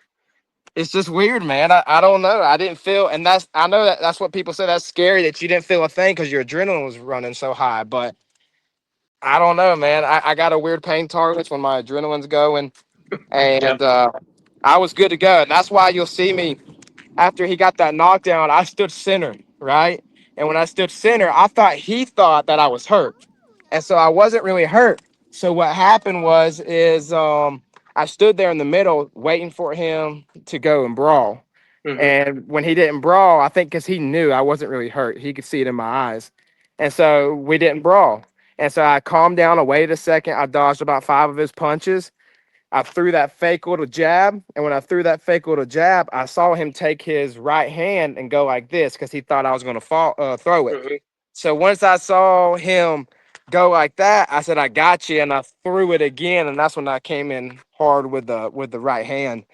[SPEAKER 2] it's just weird, man. I don't know. I didn't feel, and I know that's what people say. That's scary that you didn't feel a thing because your adrenaline was running so high. But I don't know, man. I got a weird pain tolerance when my adrenaline's going,
[SPEAKER 1] Yep.
[SPEAKER 2] and I was good to go. And that's why you'll see me after he got that knockdown, I stood center, right? And when I stood center, I thought he thought that I was hurt. And so I wasn't really hurt. So what happened is I stood there in the middle waiting for him to go and brawl.
[SPEAKER 1] Hmm.
[SPEAKER 2] And when he didn't brawl, I think because he knew I wasn't really hurt. He could see it in my eyes. And so we didn't brawl. And so I calmed down, I waited a second. I dodged about 5 of his punches. I threw that fake little jab, and when I threw that fake little jab, I saw him take his right hand and go like this because he thought I was going to throw it.
[SPEAKER 1] Hmm.
[SPEAKER 2] So once I saw him go like that, I said, "I got you," and I threw it again, and that's when I came in hard with the right hand.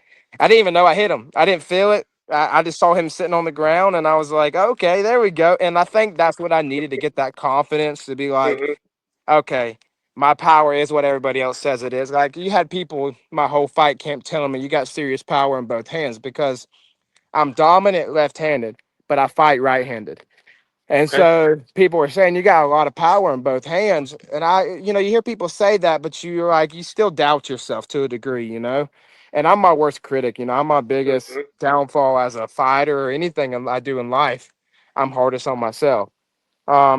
[SPEAKER 2] I didn't even know I hit him. I didn't feel it. I just saw him sitting on the ground, and I was like, "Okay, there we go." And I think that's what I needed to get that confidence to be like,
[SPEAKER 1] Hmm.
[SPEAKER 2] okay, my power is what everybody else says it is. Like you had people my whole fight camp telling me you got serious power in both hands because I'm dominant left-handed, but I fight right-handed. And
[SPEAKER 1] Okay.
[SPEAKER 2] so people were saying you got a lot of power in both hands. And you hear people say that, but you're like, you still doubt yourself to a degree. And I'm my worst critic, I'm my biggest
[SPEAKER 1] Hmm.
[SPEAKER 2] downfall as a fighter or anything I do in life. I'm hardest on myself.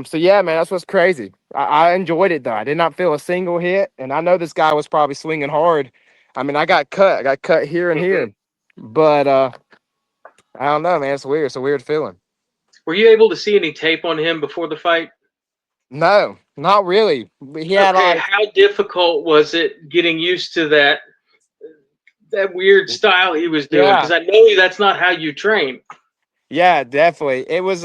[SPEAKER 2] So yeah, man, that's what's crazy. I enjoyed it though. I did not feel a single hit, and I know this guy was probably swinging hard. I mean, I got cut. I got cut here and
[SPEAKER 1] Hmm.
[SPEAKER 2] here, but I don't know, man. It's weird. It's a weird feeling.
[SPEAKER 1] Were you able to see any tape on him before the fight?
[SPEAKER 2] No, not really. He had
[SPEAKER 1] Okay.
[SPEAKER 2] like,
[SPEAKER 1] How difficult was it getting used to that weird style he was doing?
[SPEAKER 2] yeah,
[SPEAKER 1] Because I know that's not how you train.
[SPEAKER 2] yeah, definitely. It was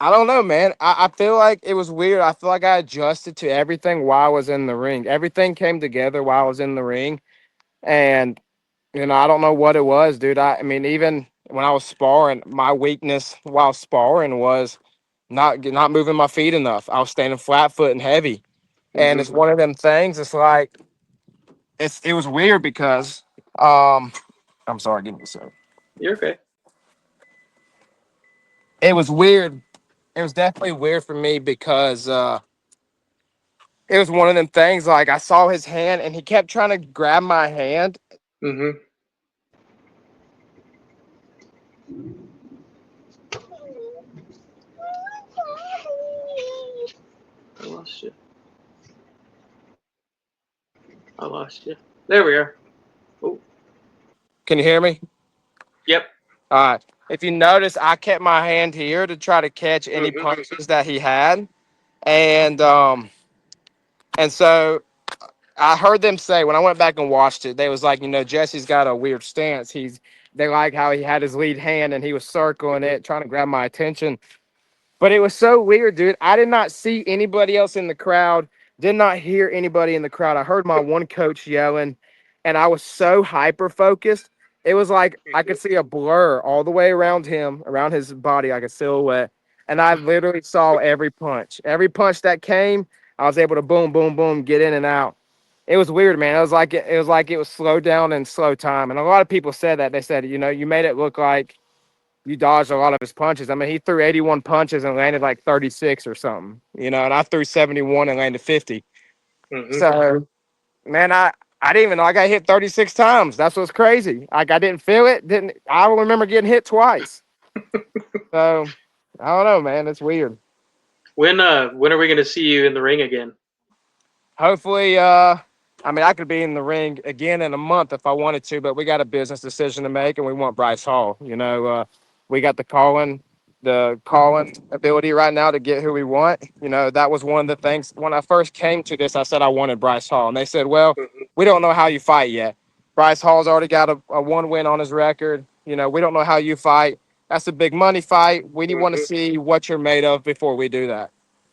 [SPEAKER 2] I don't know, man. I feel like it was weird. I feel like I adjusted to everything while I was in the ring. Everything came together while I was in the ring, and I don't know what it was, dude. I mean, even when I was sparring, my weakness while sparring was not moving my feet enough. I was standing flat foot and heavy, and
[SPEAKER 1] Hmm.
[SPEAKER 2] it's one of them things. It's like it was weird because um, I'm sorry, give me a second.
[SPEAKER 1] You're okay.
[SPEAKER 2] It was weird. It was definitely weird for me because it was one of them things. Like I saw his hand, and he kept trying to grab my hand.
[SPEAKER 1] Hmm. I lost you. I lost you. There we are. Oh.
[SPEAKER 2] Can you hear me?
[SPEAKER 1] Yep.
[SPEAKER 2] All right. If you notice, I kept my hand here to try to catch any
[SPEAKER 1] Hmm.
[SPEAKER 2] punches that he had, and so I heard them say when I went back and watched it, they was like, Jesse's got a weird stance. They like how he had his lead hand and he was circling
[SPEAKER 1] Hmm.
[SPEAKER 2] it, trying to grab my attention. But it was so weird, dude. I did not see anybody else in the crowd, did not hear anybody in the crowd. I heard my one coach yelling, and I was so hyper focused. It was like I
[SPEAKER 1] Hmm.
[SPEAKER 2] could see a blur all the way around him, around his body, like a silhouette. And I literally saw every punch. Every punch that came, I was able to boom, boom, boom, get in and out. It was weird, man. It was slow down and slow time. And a lot of people said that. They said, you made it look like you dodged a lot of his punches. I mean, he threw 81 punches and landed like 36 or something, and I threw 71 and landed 50.
[SPEAKER 1] Hmm.
[SPEAKER 2] So, man, I didn't even know I got hit 36 times. That's what's crazy. Like, I didn't feel it. Didn't I remember getting hit twice. So, I don't know, man. It's weird.
[SPEAKER 1] When are we gonna see you in the ring again?
[SPEAKER 2] Hopefully, I mean, I could be in the ring again in a month if I wanted to, but we got a business decision to make, and we want Bryce Hall. We got the calling ability right now to get who we want. That was one of the things when I first came to this. I said I wanted Bryce Hall, and they said, "Well,
[SPEAKER 1] Hmm.
[SPEAKER 2] we don't know how you fight yet. Bryce Hall's already got a one win on his record. We don't know how you fight. That's a big money fight. We want to
[SPEAKER 1] Hmm.
[SPEAKER 2] see what you're made of before we do that."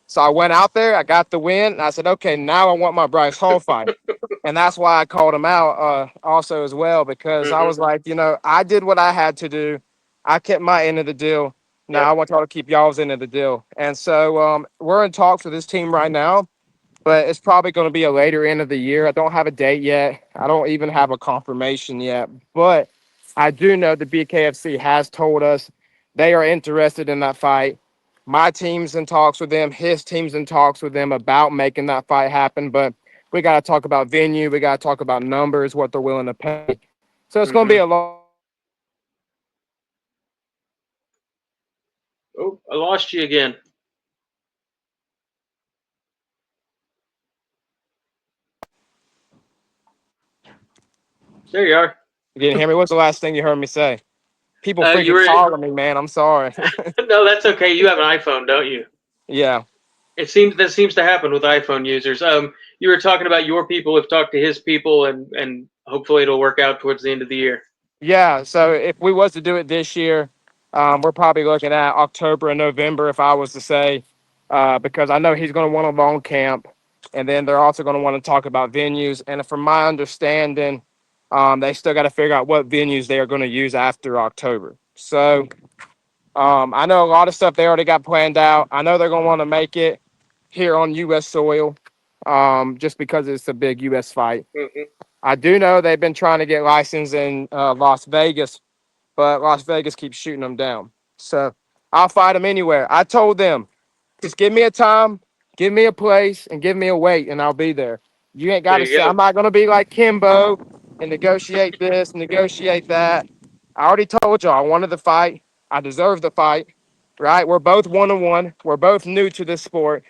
[SPEAKER 2] So I went out there, I got the win, and I said, okay, now I want my Bryce Hall fight. And that's why I called him out also as well, because I
[SPEAKER 1] Hmm.
[SPEAKER 2] was like, I did what I had to do. I kept my end of the deal. Now I
[SPEAKER 1] Yep.
[SPEAKER 2] want y'all to keep y'all's end of the deal. And so we're in talks with this team right now, but it's probably going to be a later end of the year. I don't have a date yet. I don't even have a confirmation yet, but I do know the BKFC has told us they are interested in that fight. My team's in talks with them. His team's in talks with them about making that fight happen. But we got to talk about venue. We got to talk about numbers, what they're willing to pay. So it's going to be
[SPEAKER 1] Hmm.
[SPEAKER 2] a long.
[SPEAKER 1] Oh, I lost you again. There you are.
[SPEAKER 2] You didn't hear me. What's the last thing you heard me say? People
[SPEAKER 1] You
[SPEAKER 2] freaking
[SPEAKER 1] were.
[SPEAKER 2] calling me, man. I'm sorry.
[SPEAKER 1] No, that's okay. You have an iPhone, don't you?
[SPEAKER 2] Yeah.
[SPEAKER 1] That seems to happen with iPhone users. You were talking about your people have talked to his people, and hopefully it'll work out towards the end of the year.
[SPEAKER 2] Yeah, so if we was to do it this year, we're probably looking at October and November, if I was to say, because I know he's going to want a long camp, and then they're also going to want to talk about venues. And from my understanding, they still got to figure out what venues they are going to use after October. So I know a lot of stuff they already got planned out. I know they're going to want to make it here on U.S. soil, just because it's a big U.S. fight.
[SPEAKER 1] Hmm.
[SPEAKER 2] I do know they've been trying to get licensed in Las Vegas, but Las Vegas keeps shooting them down. So I'll fight them anywhere. I told them, just give me a time, give me a place, and give me a weight, and I'll be there. You ain't got
[SPEAKER 1] There
[SPEAKER 2] to
[SPEAKER 1] you
[SPEAKER 2] say,
[SPEAKER 1] go.
[SPEAKER 2] I'm not going to be like Kimbo and negotiate this, negotiate that. I already told y'all I wanted the fight. I deserve the fight, right? We're both 1-1. We're both new to this sport.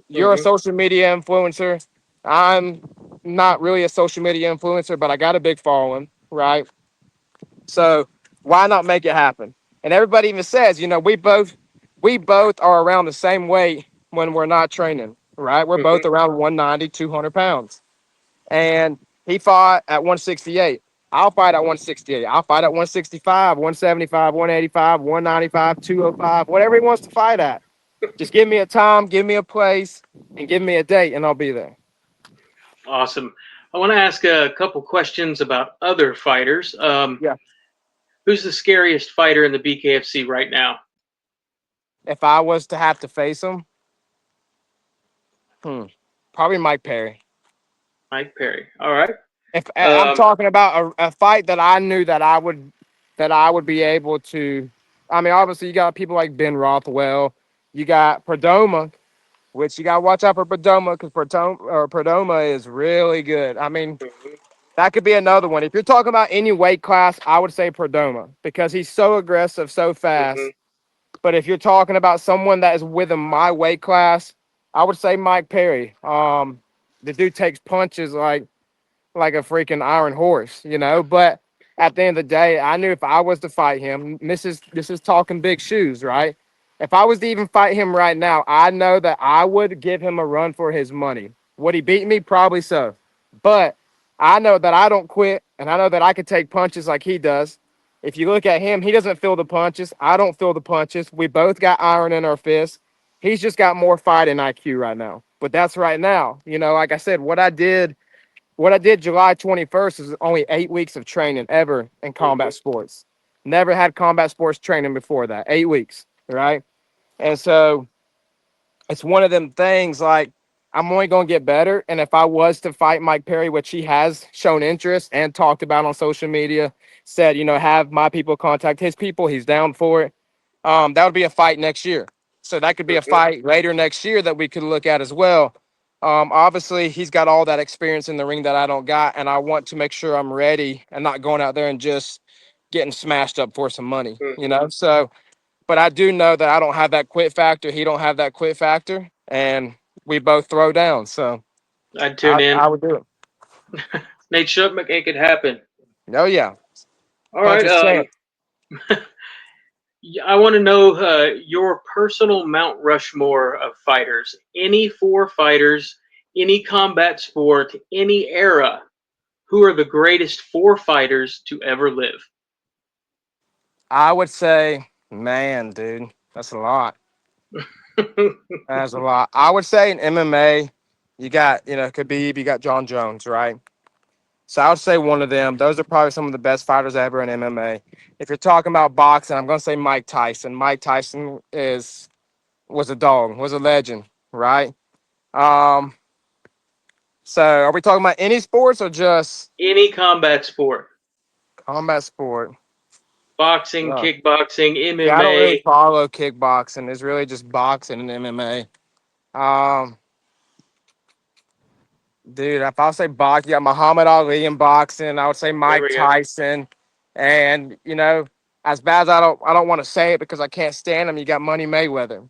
[SPEAKER 2] You're a
[SPEAKER 1] Hmm.
[SPEAKER 2] social media influencer. I'm not really a social media influencer, but I got a big following, right? So why not make it happen? And everybody even says, we both are around the same weight when we're not training, right? We're
[SPEAKER 1] Hmm.
[SPEAKER 2] both around 190, 200 pounds. And he fought at 168. I'll fight at 168. I'll fight at 165, 175, 185, 195, 205, whatever he wants to fight at. Just give me a time, give me a place, and give me a date, and I'll be there.
[SPEAKER 1] Awesome. I want to ask a couple questions about other fighters.
[SPEAKER 2] Yeah.
[SPEAKER 1] Who's the scariest fighter in the BKFC right now?
[SPEAKER 2] If I was to have to face him, hmm, probably Mike Perry.
[SPEAKER 1] Mike Perry. All right.
[SPEAKER 2] If I'm
[SPEAKER 1] Um,
[SPEAKER 2] talking about a fight that I knew that I would be able to, I mean, obviously you got people like Ben Rothwell, you got Perdomo, which you got to watch out for Perdomo because Perdomo is really good. I mean,
[SPEAKER 1] mhm.
[SPEAKER 2] that could be another one. If you're talking about any weight class, I would say Perdomo because he's so aggressive, so
[SPEAKER 1] Mhm.
[SPEAKER 2] fast. But if you're talking about someone that is within my weight class, I would say Mike Perry. The dude takes punches like a freaking iron horse. But at the end of the day, I knew if I was to fight him, this is talking big shoes, right? If I was to even fight him right now, I know that I would give him a run for his money. Would he beat me? Probably so. But I know that I don't quit, and I know that I could take punches like he does. If you look at him, he doesn't feel the punches. I don't feel the punches. We both got iron in our fists. He's just got more fighting IQ right now. But that's right now. Like I said, what I did July 21st is only 8 weeks of training ever in combat
[SPEAKER 1] Mhm.
[SPEAKER 2] sports. Never had combat sports training before that. 8 weeks, right? And so it's one of them things like I'm only going to get better. And if I was to fight Mike Perry, which he has shown interest and talked about on social media, said, have my people contact his people. He's down for it. That would be a fight next year. So that could be a
[SPEAKER 1] Mhm.
[SPEAKER 2] fight later next year that we could look at as well. Obviously, he's got all that experience in the ring that I don't got, and I want to make sure I'm ready and not going out there and just getting smashed up for some money,
[SPEAKER 1] Mhm.
[SPEAKER 2] So, but I do know that I don't have that quit factor. He don't have that quit factor, and we both throw down. So
[SPEAKER 1] I'd tune
[SPEAKER 2] I
[SPEAKER 1] in.
[SPEAKER 2] would do it.
[SPEAKER 1] Nate Schuck, make it happen.
[SPEAKER 2] Oh yeah,
[SPEAKER 1] All right.
[SPEAKER 2] 100%.
[SPEAKER 1] I want to know your personal Mount Rushmore of fighters. Any four fighters, any combat sport, any era. Who are the greatest four fighters to ever live?
[SPEAKER 2] I would say, man, dude, that's a lot. That's a lot. I would say in MMA, you got, Khabib, you got John Jones, right? So I would say one of them. Those are probably some of the best fighters ever in MMA. If you're talking about boxing, I'm going to say Mike Tyson. Mike Tyson was a dog, was a legend, right? Um, so are we talking about any sports or just
[SPEAKER 1] Any combat sport.
[SPEAKER 2] combat sport?
[SPEAKER 1] Boxing,
[SPEAKER 2] Yeah.
[SPEAKER 1] kickboxing,
[SPEAKER 2] Yeah, I don't really
[SPEAKER 1] MMA.
[SPEAKER 2] follow kickboxing. It's really just boxing and MMA. Dude, if I'll say boxing, you got Muhammad Ali in boxing. I would say
[SPEAKER 1] There
[SPEAKER 2] Mike
[SPEAKER 1] we go.
[SPEAKER 2] Tyson. And, as bad as I don't want to say it because I can't stand him, you got Money Mayweather.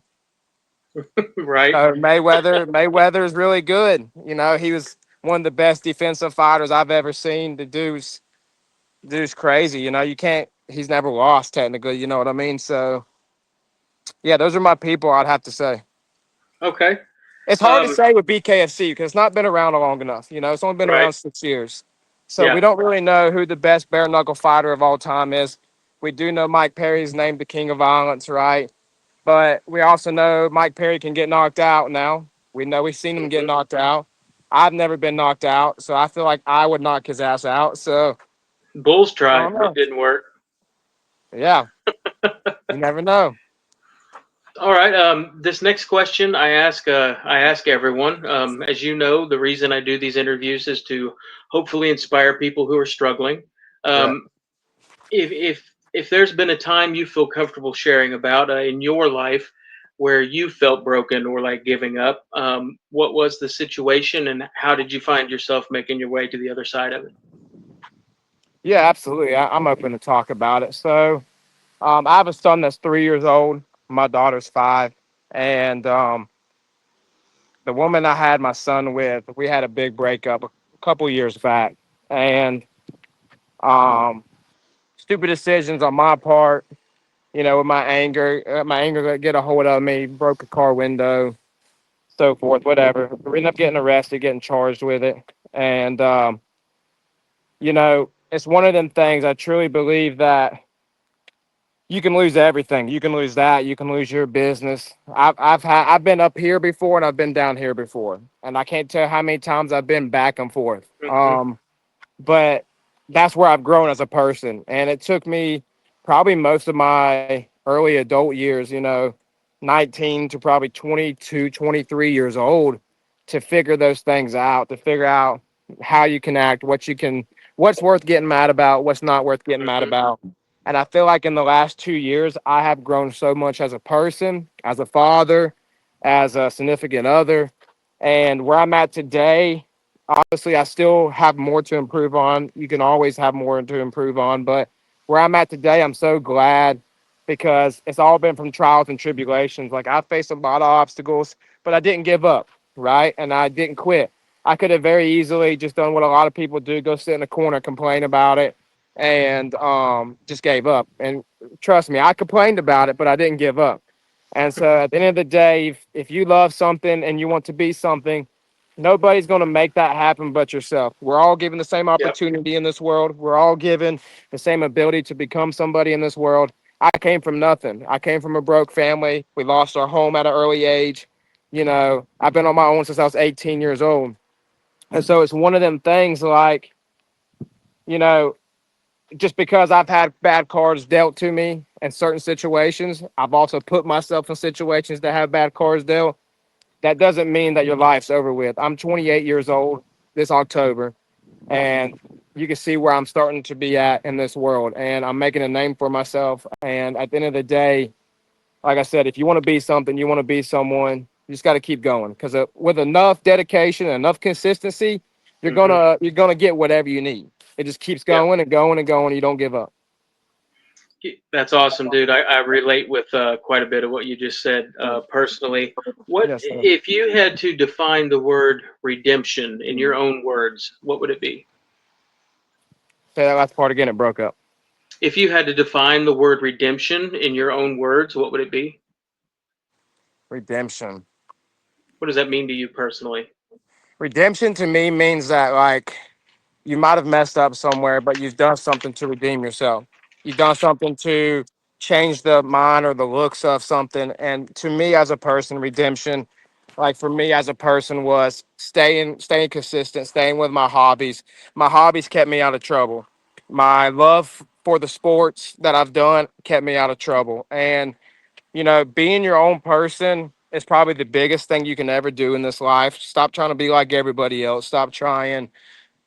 [SPEAKER 1] Right.
[SPEAKER 2] Mayweather is really good. He was one of the best defensive fighters I've ever seen. The dude's crazy. You can't, he's never lost technically, you know what I mean? So, yeah, those are my people I'd have to say.
[SPEAKER 1] Okay.
[SPEAKER 2] It's hard to
[SPEAKER 1] Um,
[SPEAKER 2] say with BKFC because it's not been around long enough. It's only been
[SPEAKER 1] right.
[SPEAKER 2] around 6 years. So
[SPEAKER 1] Yeah.
[SPEAKER 2] we don't really know who the best bare knuckle fighter of all time is. We do know Mike Perry's named the king of violence, right? But we also know Mike Perry can get knocked out now. We know we've seen him get
[SPEAKER 1] Hmm.
[SPEAKER 2] knocked out. I've never been knocked out, so I feel like I would knock his ass out. So
[SPEAKER 1] Bulls
[SPEAKER 2] I
[SPEAKER 1] tried.
[SPEAKER 2] don't
[SPEAKER 1] It
[SPEAKER 2] know.
[SPEAKER 1] didn't work.
[SPEAKER 2] Yeah, you never know.
[SPEAKER 1] All right. This next question I ask everyone. As you know, the reason I do these interviews is to hopefully inspire people who are struggling.
[SPEAKER 2] Yeah.
[SPEAKER 1] Um, if there's been a time you feel comfortable sharing about in your life where you felt broken or like giving up, what was the situation and how did you find yourself making your way to the other side of it?
[SPEAKER 2] Yeah, absolutely. I'm open to talk about it. So I have a son that's 3 years old. My daughter's five. And the woman I had my son with, we had a big breakup a couple years back. And um, stupid decisions on my part, with my anger got get a hold of me, broke a car window, so forth, whatever. We ended up getting arrested, getting charged with it. And, it's one of them things I truly believe that you can lose everything. You can lose that. You can lose your business. I've been up here before and I've been down here before, and I can't tell how many times I've been back and forth.
[SPEAKER 1] Hmm.
[SPEAKER 2] But that's where I've grown as a person, and it took me probably most of my early adult years, 19 to probably 22, 23 years old, to figure those things out, to figure out how you can act, what's worth getting mad about, what's not worth getting mad
[SPEAKER 1] Hmm.
[SPEAKER 2] about. And I feel like in the last 2 years, I have grown so much as a person, as a father, as a significant other. And where I'm at today, obviously, I still have more to improve on. You can always have more to improve on. But where I'm at today, I'm so glad because it's all been from trials and tribulations. Like I faced a lot of obstacles, but I didn't give up, right? And I didn't quit. I could have very easily just done what a lot of people do, go sit in a corner, complain about it, and just gave up. And trust me, I complained about it, but I didn't give up. And so at the end of the day, if you love something and you want to be something, nobody's going to make that happen but yourself. We're all given the same
[SPEAKER 1] Yep.
[SPEAKER 2] opportunity in this world. We're all given the same ability to become somebody in this world. I came from nothing. I came from a broke family. We lost our home at an early age. I've been on my own since I was 18 years old. And so it's one of them things like, you know, just because I've had bad cards dealt to me in certain situations, I've also put myself in situations that have bad cards dealt. that doesn't mean that your life's over with. I'm 28 years old this October, and you can see where I'm starting to be at in this world. And I'm making a name for myself. And at the end of the day, like I said, if you want to be something, you want to be someone, you just got to keep going. Because with enough dedication and enough consistency,
[SPEAKER 1] Hmm.
[SPEAKER 2] you're gonna get whatever you need. It just keeps
[SPEAKER 1] Yeah,
[SPEAKER 2] going and going and going. You don't give up.
[SPEAKER 1] that's awesome, dude. I relate with quite a bit of what you just said personally. What
[SPEAKER 2] Yes, sir.
[SPEAKER 1] if you had to define the word redemption in your own words? What would it be?
[SPEAKER 2] Say that last part again. It broke up.
[SPEAKER 1] If you had to define the word redemption in your own words, what would it be?
[SPEAKER 2] Redemption.
[SPEAKER 1] What does that mean to you personally?
[SPEAKER 2] Redemption to me means that like you might have messed up somewhere, but you've done something to redeem yourself. You've done something to change the mind or the looks of something. And to me as a person, redemption, like for me as a person, was staying consistent, staying with my hobbies. My hobbies kept me out of trouble. My love for the sports that I've done kept me out of trouble. And being your own person is probably the biggest thing you can ever do in this life. Stop trying to be like everybody else. Stop trying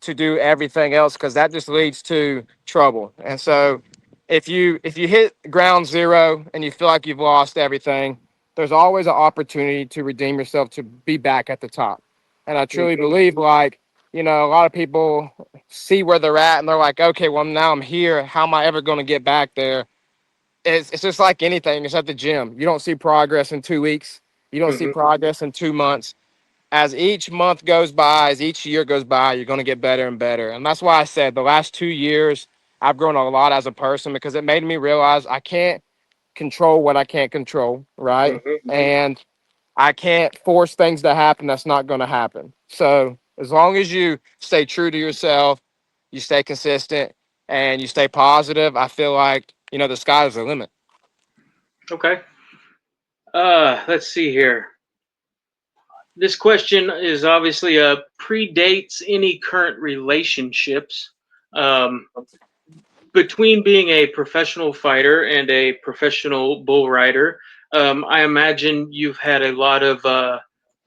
[SPEAKER 2] to do everything else because that just leads to trouble. And so if you hit ground zero and you feel like you've lost everything, there's always an opportunity to redeem yourself to be back at the top. And I truly
[SPEAKER 1] Hmm.
[SPEAKER 2] believe like, a lot of people see where they're at and they're like, okay, well now I'm here. How am I ever going to get back there? It's just like anything. It's at the gym. You don't see progress in 2 weeks. You don't see
[SPEAKER 1] Hmm.
[SPEAKER 2] progress in 2 months. As each month goes by, as each year goes by, you're going to get better and better. And that's why I said the last 2 years, I've grown a lot as a person because it made me realize I can't control what I can't control, right?
[SPEAKER 1] Hmm.
[SPEAKER 2] And I can't force things to happen that's not going to happen. So as long as you stay true to yourself, you stay consistent, and you stay positive, I feel like, the sky's the limit.
[SPEAKER 1] Okay. Let's see here. This question is obviously predates any current relationships. Um, Between being a professional fighter and a professional bull rider, I imagine you've had a lot of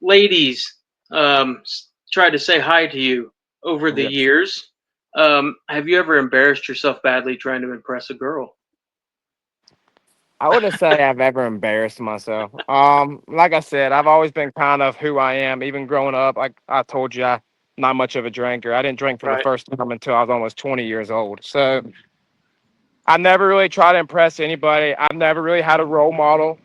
[SPEAKER 1] ladies try to say hi to you over the
[SPEAKER 2] Yes.
[SPEAKER 1] years. Have you ever embarrassed yourself badly trying to impress a girl?
[SPEAKER 2] I wouldn't say I've ever embarrassed myself. Like I said, I've always been kind of who I am. Even growing up, like I told you, I'm not much of a drinker. I didn't drink for the
[SPEAKER 1] Right.
[SPEAKER 2] first time until I was almost 20 years old. So I never really tried to impress anybody. I've never really had a role model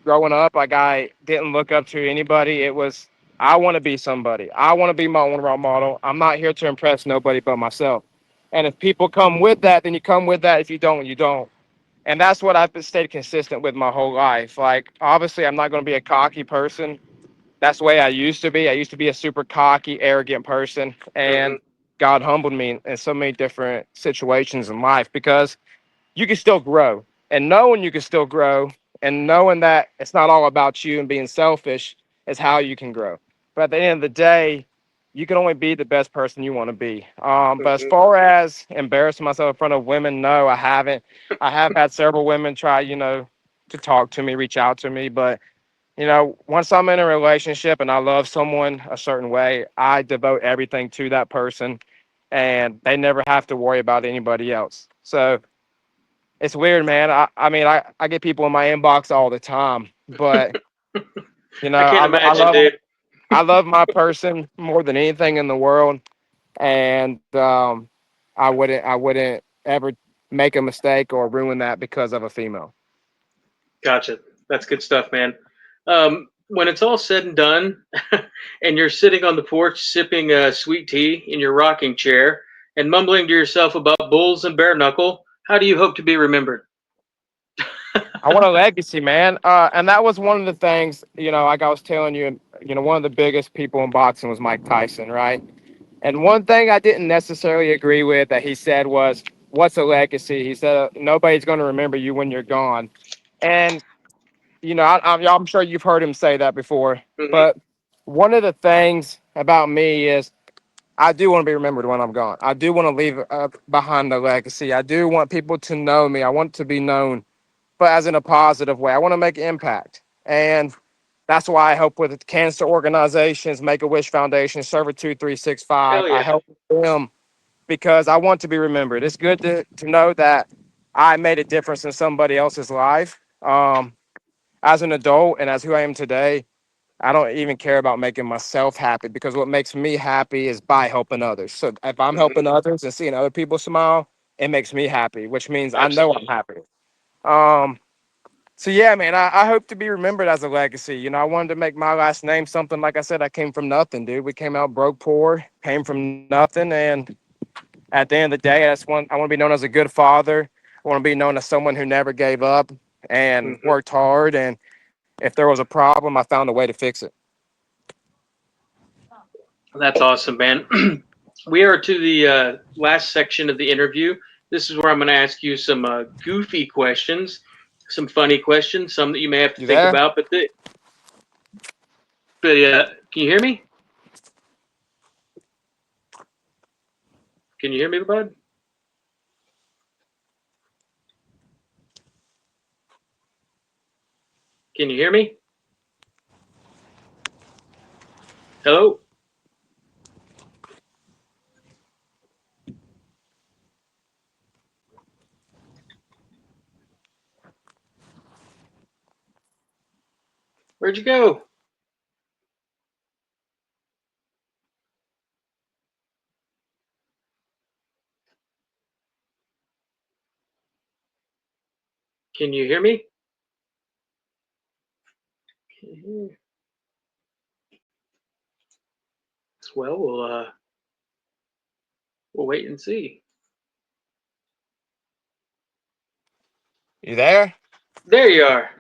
[SPEAKER 2] growing up. Like I didn't look up to anybody. It was I want to be somebody. I want to be my own role model. I'm not here to impress nobody but myself. And if people come with that, then you come with that. If you don't, you don't. And that's what I've stayed consistent with my whole life. Like, obviously, I'm not going to be a cocky person. That's the way I used to be. I used to be a super cocky, arrogant person.
[SPEAKER 1] Hmm.
[SPEAKER 2] And God humbled me in so many different situations in life because you can still grow. And knowing you can still grow and knowing that it's not all about you and being selfish is how you can grow. But at the end of the day, you can only be the best person you want to be. But as
[SPEAKER 1] Hmm.
[SPEAKER 2] far as embarrassing myself in front of women, no, I haven't. I have had several women try, to talk to me, reach out to me. But, once I'm in a relationship and I love someone a certain way, I devote everything to that person and they never have to worry about anybody else. So, it's weird, man. I get people in my inbox all the time, but
[SPEAKER 1] I can't
[SPEAKER 2] I
[SPEAKER 1] imagine,
[SPEAKER 2] love
[SPEAKER 1] dude.
[SPEAKER 2] my person more than anything in the world, and I wouldn't ever make a mistake or ruin that because of a female.
[SPEAKER 1] Gotcha. That's good stuff, man. When it's all said and done, and you're sitting on the porch sipping sweet tea in your rocking chair and mumbling to yourself about bulls and bare knuckle, how do you hope to be remembered?
[SPEAKER 2] I want a legacy, man. And that was one of the things, like I was telling you, one of the biggest people in boxing was Mike Tyson, right? And one thing I didn't necessarily agree with that he said was, "What's a legacy?" He said, "Nobody's going to remember you when you're gone." And I'm sure you've heard him say that before.
[SPEAKER 1] Hmm.
[SPEAKER 2] But one of the things about me is I do want to be remembered when I'm gone. I do want to leave behind a legacy. I do want people to know me. I want to be known, but as in a positive way. I want to make impact, and That's why I help with cancer organizations, Make-A-Wish Foundation, Server 2365.
[SPEAKER 1] Hell
[SPEAKER 2] I
[SPEAKER 1] yeah.
[SPEAKER 2] help them because I want to be remembered. It's good to know that I made a difference in somebody else's life. As an adult and as who I am today, I don't even care about making myself happy because what makes me happy is by helping others. So if I'm
[SPEAKER 1] Hmm.
[SPEAKER 2] helping others and seeing other people smile, it makes me happy, which means I know I'm
[SPEAKER 1] Absolutely.
[SPEAKER 2] happy. Um, so yeah, man, I hope to be remembered as a legacy. You know, I wanted to make my last name something. Like I said, I came from nothing, dude. We came out broke, poor, came from nothing, and at the end of the day, I want to be known as a good father. I want to be known as someone who never gave up and
[SPEAKER 1] Hmm.
[SPEAKER 2] worked hard. And if there was a problem, I found a way to fix it.
[SPEAKER 1] That's awesome, man. We are to the last section of the interview. This is where I'm going to ask you some goofy questions, some funny questions, some that you may have to
[SPEAKER 2] You
[SPEAKER 1] think
[SPEAKER 2] there?
[SPEAKER 1] about. But can you hear me? Can you hear me, bud? Can you hear me? Hello? Where'd you go? Can you hear me? Well, we'll wait and see.
[SPEAKER 2] You there?
[SPEAKER 1] There you are.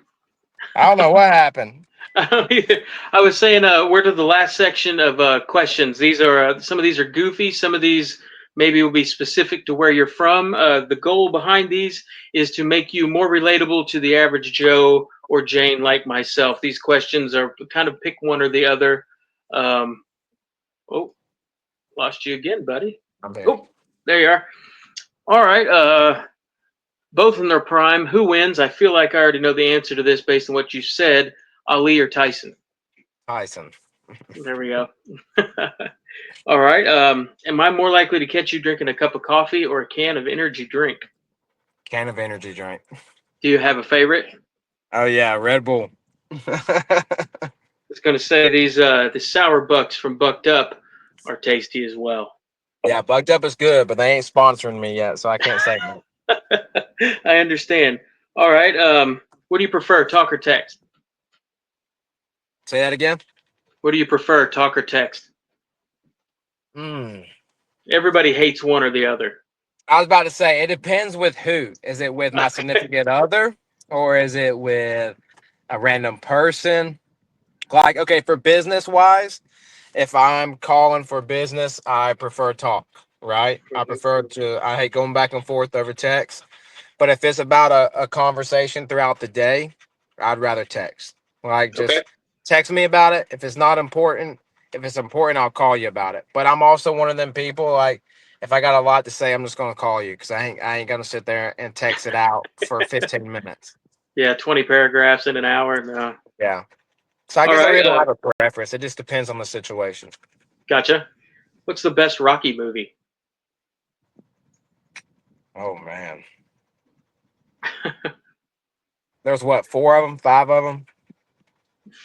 [SPEAKER 2] I don't know what happened.
[SPEAKER 1] I don't either. I was saying we're to the last section of questions. These are some of these are goofy. Some of these maybe will be specific to where you're from. The goal behind these is to make you more relatable to the average Joe or Jane like myself. These questions are kind of pick one or the other. Um, oh, lost you again, buddy.
[SPEAKER 2] I'm there.
[SPEAKER 1] Oh, there you are. All right. Both in their prime. Who wins? I feel like I already know the answer to this based on what you said. Ali or Tyson?
[SPEAKER 2] Tyson.
[SPEAKER 1] There we go. All right. Am I more likely to catch you drinking a cup of coffee or a can of energy drink?
[SPEAKER 2] Can of energy drink.
[SPEAKER 1] Do you have a favorite? I
[SPEAKER 2] Oh yeah, Red Bull.
[SPEAKER 1] was going to say the sour bucks from Bucked Up are tasty as well.
[SPEAKER 2] Yeah, Bugged Up is good, but they ain't sponsoring me yet, so I can't say that.
[SPEAKER 1] I understand. All right. What do you prefer, talk or text?
[SPEAKER 2] Say that again.
[SPEAKER 1] What do you prefer, talk or text?
[SPEAKER 2] Hmm.
[SPEAKER 1] Everybody hates one or the other.
[SPEAKER 2] I was about to say it depends with who. Is it with my significant other, or is it with a random person? Like, okay, for business wise, if I'm calling for business, I prefer talk, right? I hate going back and forth over text. But if it's about a conversation throughout the day, I'd rather text. Like,
[SPEAKER 1] Okay.
[SPEAKER 2] just text me about it. If it's not important, if it's important, I'll call you about it. But I'm also one of them people, like, if I got a lot to say, I'm just gonna call you because I ain't gonna sit there and text it out for 15 minutes.
[SPEAKER 1] Yeah, 20 paragraphs in an hour. No.
[SPEAKER 2] Yeah. So I
[SPEAKER 1] All
[SPEAKER 2] guess I
[SPEAKER 1] right.
[SPEAKER 2] really don't have a preference. It just depends on the situation.
[SPEAKER 1] Gotcha. What's the best Rocky movie?
[SPEAKER 2] Oh man. There's what, four of them, five of them?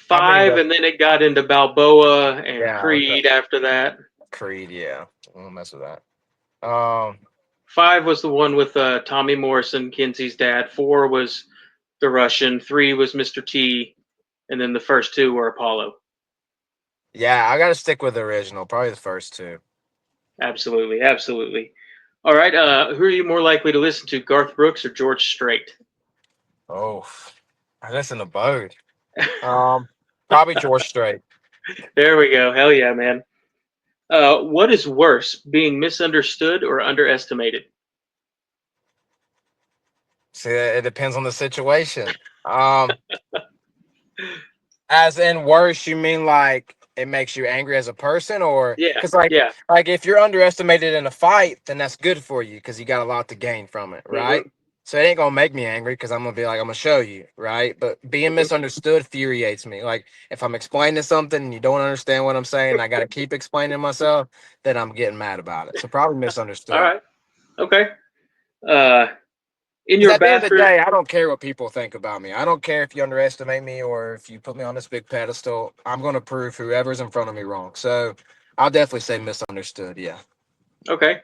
[SPEAKER 2] How many?
[SPEAKER 1] Five, and then it got into Balboa and
[SPEAKER 2] Yeah, okay.
[SPEAKER 1] Creed after that.
[SPEAKER 2] Creed. Yeah, I won't mess with that. Um,
[SPEAKER 1] Five was the one with Tommy Morrison, Kinsey's dad. Four was the Russian. Three was Mr. T, and then the first two were Apollo.
[SPEAKER 2] yeah, I got to stick with the original. Probably the first two.
[SPEAKER 1] Absolutely, absolutely. All right, who are you more likely to listen to, Garth Brooks or George Strait?
[SPEAKER 2] Oh, I listen to both. Um, Probably George Strait.
[SPEAKER 1] There we go. Hell yeah, man. What is worse, being misunderstood or underestimated?
[SPEAKER 2] See, it depends on the situation. Um, as in worse, you mean like it makes you angry as a person, or
[SPEAKER 1] Yeah,
[SPEAKER 2] because like
[SPEAKER 1] yeah.
[SPEAKER 2] like if you're underestimated in a fight, then that's good for you because you got a lot to gain from it,
[SPEAKER 1] Hmm.
[SPEAKER 2] right? So it ain't gonna make me angry because I'm gonna be like, I'm gonna show you, right? But being
[SPEAKER 1] Mhm.
[SPEAKER 2] misunderstood infuriates me. Like if I'm explaining something and you don't understand what I'm saying, I gotta keep explaining myself, then I'm getting mad about it. So probably
[SPEAKER 1] All
[SPEAKER 2] misunderstood.
[SPEAKER 1] right. Okay. Uh, in
[SPEAKER 2] Because
[SPEAKER 1] your
[SPEAKER 2] at the end of the
[SPEAKER 1] bathroom.
[SPEAKER 2] day, I don't care what people think about me. I don't care if you underestimate me or if you put me on this big pedestal. I'm gonna prove whoever's in front of me wrong. So I'll definitely say misunderstood. Yeah.
[SPEAKER 1] Okay.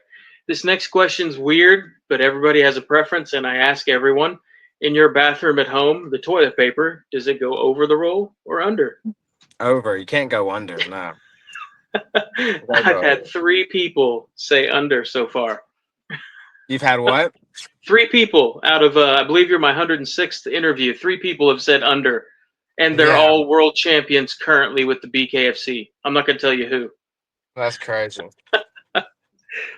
[SPEAKER 1] This next question's weird, but everybody has a preference, and I ask everyone: in your bathroom at home, the toilet paper, does it go over the roll or under?
[SPEAKER 2] Over. You can't go under. No. Gotta
[SPEAKER 1] I've
[SPEAKER 2] go
[SPEAKER 1] had
[SPEAKER 2] over.
[SPEAKER 1] three people say under so far.
[SPEAKER 2] You've had what?
[SPEAKER 1] Three people out of, I believe you're my 106th interview. Three people have said under, and they're
[SPEAKER 2] Yeah,
[SPEAKER 1] all world champions currently with the BKFC. I'm not going to tell you who.
[SPEAKER 2] that's crazy.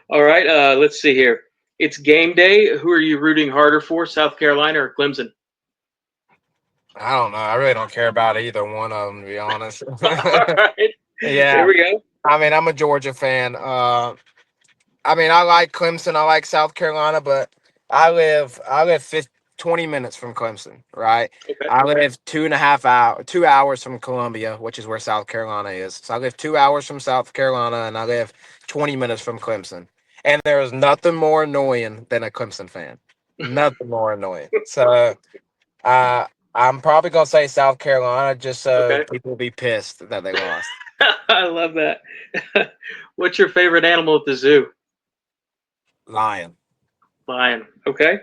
[SPEAKER 1] All right, let's see here. It's game day. Who are you rooting harder for, South Carolina or Clemson?
[SPEAKER 2] I don't know. I really don't care about either one of them, to be honest.
[SPEAKER 1] All right, there
[SPEAKER 2] Yeah.
[SPEAKER 1] we go.
[SPEAKER 2] I mean, I'm a Georgia fan. I mean, I like Clemson. I like South Carolina, but I live 20 minutes from Clemson, right?
[SPEAKER 1] Okay.
[SPEAKER 2] I live 2.5 hours from Columbia, which is where South Carolina is. So I live 2 hours from South Carolina, and I live 20 minutes from Clemson. And there is nothing more annoying than a Clemson fan. Nothing more annoying. So uh, I'm probably gonna say South Carolina just so
[SPEAKER 1] Okay.
[SPEAKER 2] people will be pissed that they lost.
[SPEAKER 1] I love that. What's your favorite animal at the zoo?
[SPEAKER 2] Lion.
[SPEAKER 1] Lion. Okay.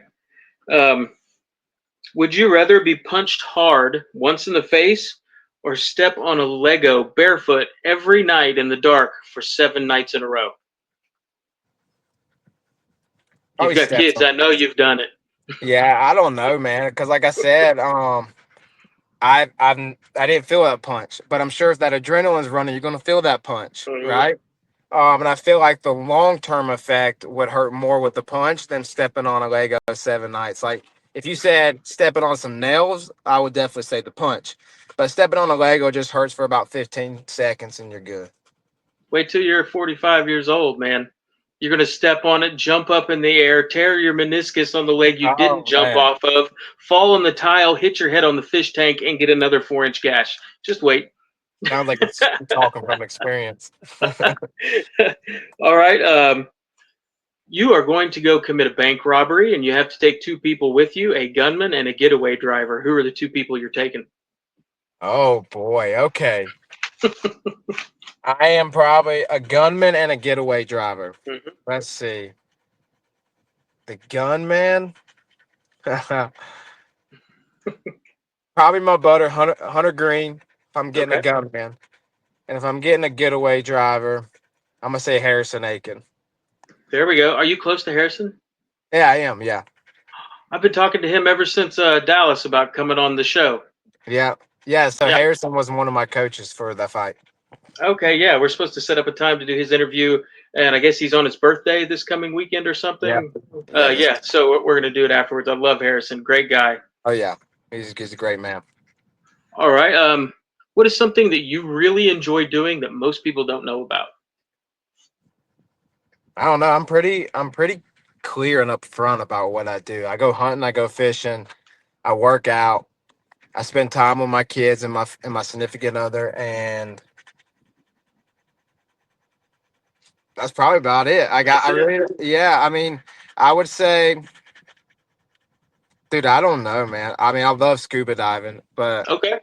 [SPEAKER 1] Um, would you rather be punched hard once in the face or step on a Lego barefoot every night in the dark for 7 nights in a row? You've
[SPEAKER 2] Probably
[SPEAKER 1] got
[SPEAKER 2] steps
[SPEAKER 1] kids.
[SPEAKER 2] on.
[SPEAKER 1] I know you've done it.
[SPEAKER 2] Yeah, I don't know, man. Because like I said, I didn't feel that punch, but I'm sure if that adrenaline's running, you're gonna feel that punch,
[SPEAKER 1] Mhm.
[SPEAKER 2] right? And I feel like the long term effect would hurt more with the punch than stepping on a Lego 7 nights. Like if you said stepping on some nails, I would definitely say the punch. But stepping on a Lego just hurts for about 15 seconds and you're good.
[SPEAKER 1] Wait till you're 45 years old, man. You're going to step on it, jump up in the air, tear your meniscus on the leg you didn't
[SPEAKER 2] Oh
[SPEAKER 1] jump
[SPEAKER 2] man.
[SPEAKER 1] off of, fall on the tile, hit your head on the fish tank, and get another 4-inch gash. Just wait.
[SPEAKER 2] Sounds like it's talking from experience.
[SPEAKER 1] All right. You are going to go commit a bank robbery, and you have to take two people with you, a gunman and a getaway driver. Who are the two people you're taking?
[SPEAKER 2] Oh boy. Okay. I am probably a gunman and a getaway driver.
[SPEAKER 1] Mhm.
[SPEAKER 2] Let's see. The gunman, probably my butter, Hunter Green. If I'm getting a
[SPEAKER 1] Okay.
[SPEAKER 2] gunman, and if I'm getting a getaway driver, I'm gonna say Harrison Aiken.
[SPEAKER 1] There we go. Are you close to Harrison?
[SPEAKER 2] Yeah, I am. Yeah,
[SPEAKER 1] I've been talking to him ever since Dallas about coming on the show.
[SPEAKER 2] yeah, yeah. So
[SPEAKER 1] Yeah.
[SPEAKER 2] Harrison was one of my coaches for the fight.
[SPEAKER 1] Okay, yeah, we're supposed to set up a time to do his interview, and I guess he's on his birthday this coming weekend or
[SPEAKER 2] Yeah,
[SPEAKER 1] something.
[SPEAKER 2] yes.
[SPEAKER 1] Yeah, so we're gonna do it afterwards. I love Harrison, great guy.
[SPEAKER 2] Oh yeah, he's a great man.
[SPEAKER 1] All right, what is something that you really enjoy doing that most people don't know about?
[SPEAKER 2] I don't know. I'm pretty clear and upfront about what I do. I go hunting. I go fishing. I work out. I spend time with my kids and my significant other, and that's probably about it.
[SPEAKER 1] That's
[SPEAKER 2] I
[SPEAKER 1] it.
[SPEAKER 2] really, yeah. I mean, I would say, dude, I don't know, man. I mean, I love scuba diving, but
[SPEAKER 1] Okay,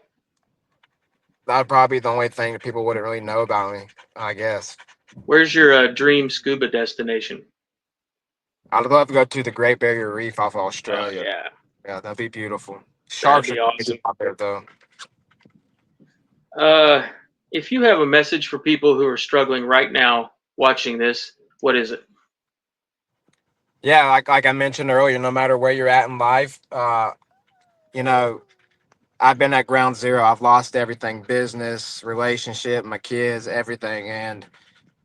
[SPEAKER 2] that'd probably be the only thing that people wouldn't really know about me, I guess.
[SPEAKER 1] where's your dream scuba destination?
[SPEAKER 2] I'd love to go to the Great Barrier Reef off of
[SPEAKER 1] Oh
[SPEAKER 2] Australia.
[SPEAKER 1] yeah,
[SPEAKER 2] Yeah, that'd be beautiful.
[SPEAKER 1] that'd
[SPEAKER 2] Sharks
[SPEAKER 1] be
[SPEAKER 2] are crazy
[SPEAKER 1] awesome.
[SPEAKER 2] out there, though.
[SPEAKER 1] Uh, if you have a message for people who are struggling right now watching this, what is it?
[SPEAKER 2] Yeah, like I mentioned earlier, no matter where you're at in life, you know, I've been at ground zero. I've lost everything: business, relationship, my kids, everything, and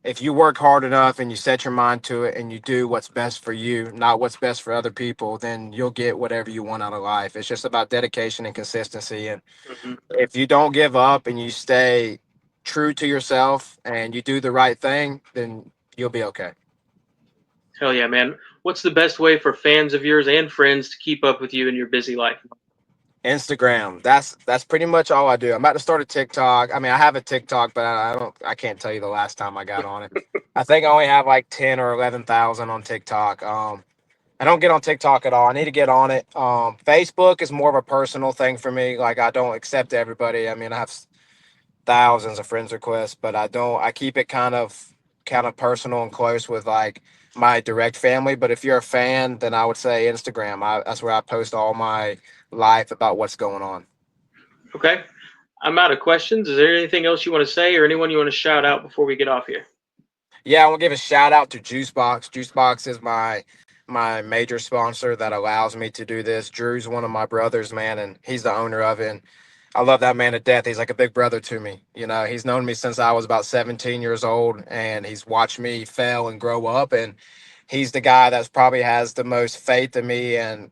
[SPEAKER 2] if you work hard enough and you set your mind to it and you do what's best for you, not what's best for other people, then you'll get whatever you want out of life. It's just about dedication and consistency. And
[SPEAKER 1] Hmm.
[SPEAKER 2] if you don't give up and you stay true to yourself and you do the right thing, then you'll be okay.
[SPEAKER 1] Hell yeah, man. What's the best way for fans of yours and friends to keep up with you in your busy life?
[SPEAKER 2] Instagram. That's pretty much all I do. I'm about to start a TikTok. I mean, I have a TikTok, but I can't tell you the last time I got on it. I think I only have like 10 or 11,000 on TikTok. I don't get on TikTok at all. I need to get on it. Facebook is more of a personal thing for me. Like I don't accept everybody. I mean, I have thousands of friends requests, but I keep it kind of personal and close with like my direct family. But if you're a fan, then I would say Instagram. That's where I post all my life about what's going on.
[SPEAKER 1] Okay. I'm out of questions. Is there anything else you want to say or anyone you want to shout out before we get off here?
[SPEAKER 2] Yeah, I want to give a shout out to Juicebox. Juicebox is my major sponsor that allows me to do this. Drew's one of my brothers, man, and he's the owner of it. And I love that man to death. He's like a big brother to me. You know, he's known me since I was about 17 years old, and he's watched me fail and grow up. And he's the guy that's probably has the most faith in me and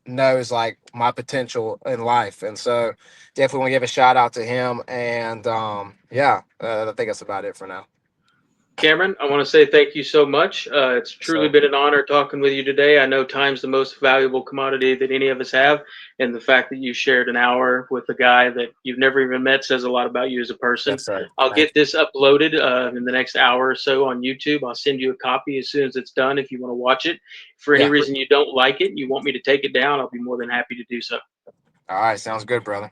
[SPEAKER 2] knows like my potential in life. And so definitely want to give a shout out to him. And yeah, I think that's about it for now.
[SPEAKER 1] Cameron, I want to say thank you so much. It's truly
[SPEAKER 2] So
[SPEAKER 1] been an honor talking with you today. I know time's the most valuable commodity that any of us have, and the fact that you shared an hour with a guy that you've never even met says a lot about you as a person.
[SPEAKER 2] yes, sir.
[SPEAKER 1] I'll
[SPEAKER 2] Thank
[SPEAKER 1] get
[SPEAKER 2] you.
[SPEAKER 1] this uploaded in the next hour or so on YouTube. I'll send you a copy as soon as it's done if you want to watch it. If for any
[SPEAKER 2] Yeah.
[SPEAKER 1] reason you don't like it, you want me to take it down, I'll be more than happy to do so.
[SPEAKER 2] All right. Sounds good, brother.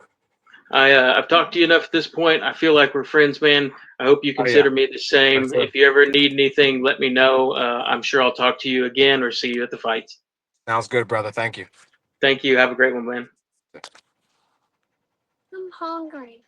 [SPEAKER 1] I've talked to you enough at this point. I feel like we're friends, man. I hope you
[SPEAKER 2] Oh yeah,
[SPEAKER 1] consider me the
[SPEAKER 2] for
[SPEAKER 1] same.
[SPEAKER 2] sure.
[SPEAKER 1] If you ever need anything, let me know. I'm sure I'll talk to you again or see you at the fights.
[SPEAKER 2] Sounds good, brother. Thank you.
[SPEAKER 1] Thank you. Have a great one, man.
[SPEAKER 3] I'm hungry.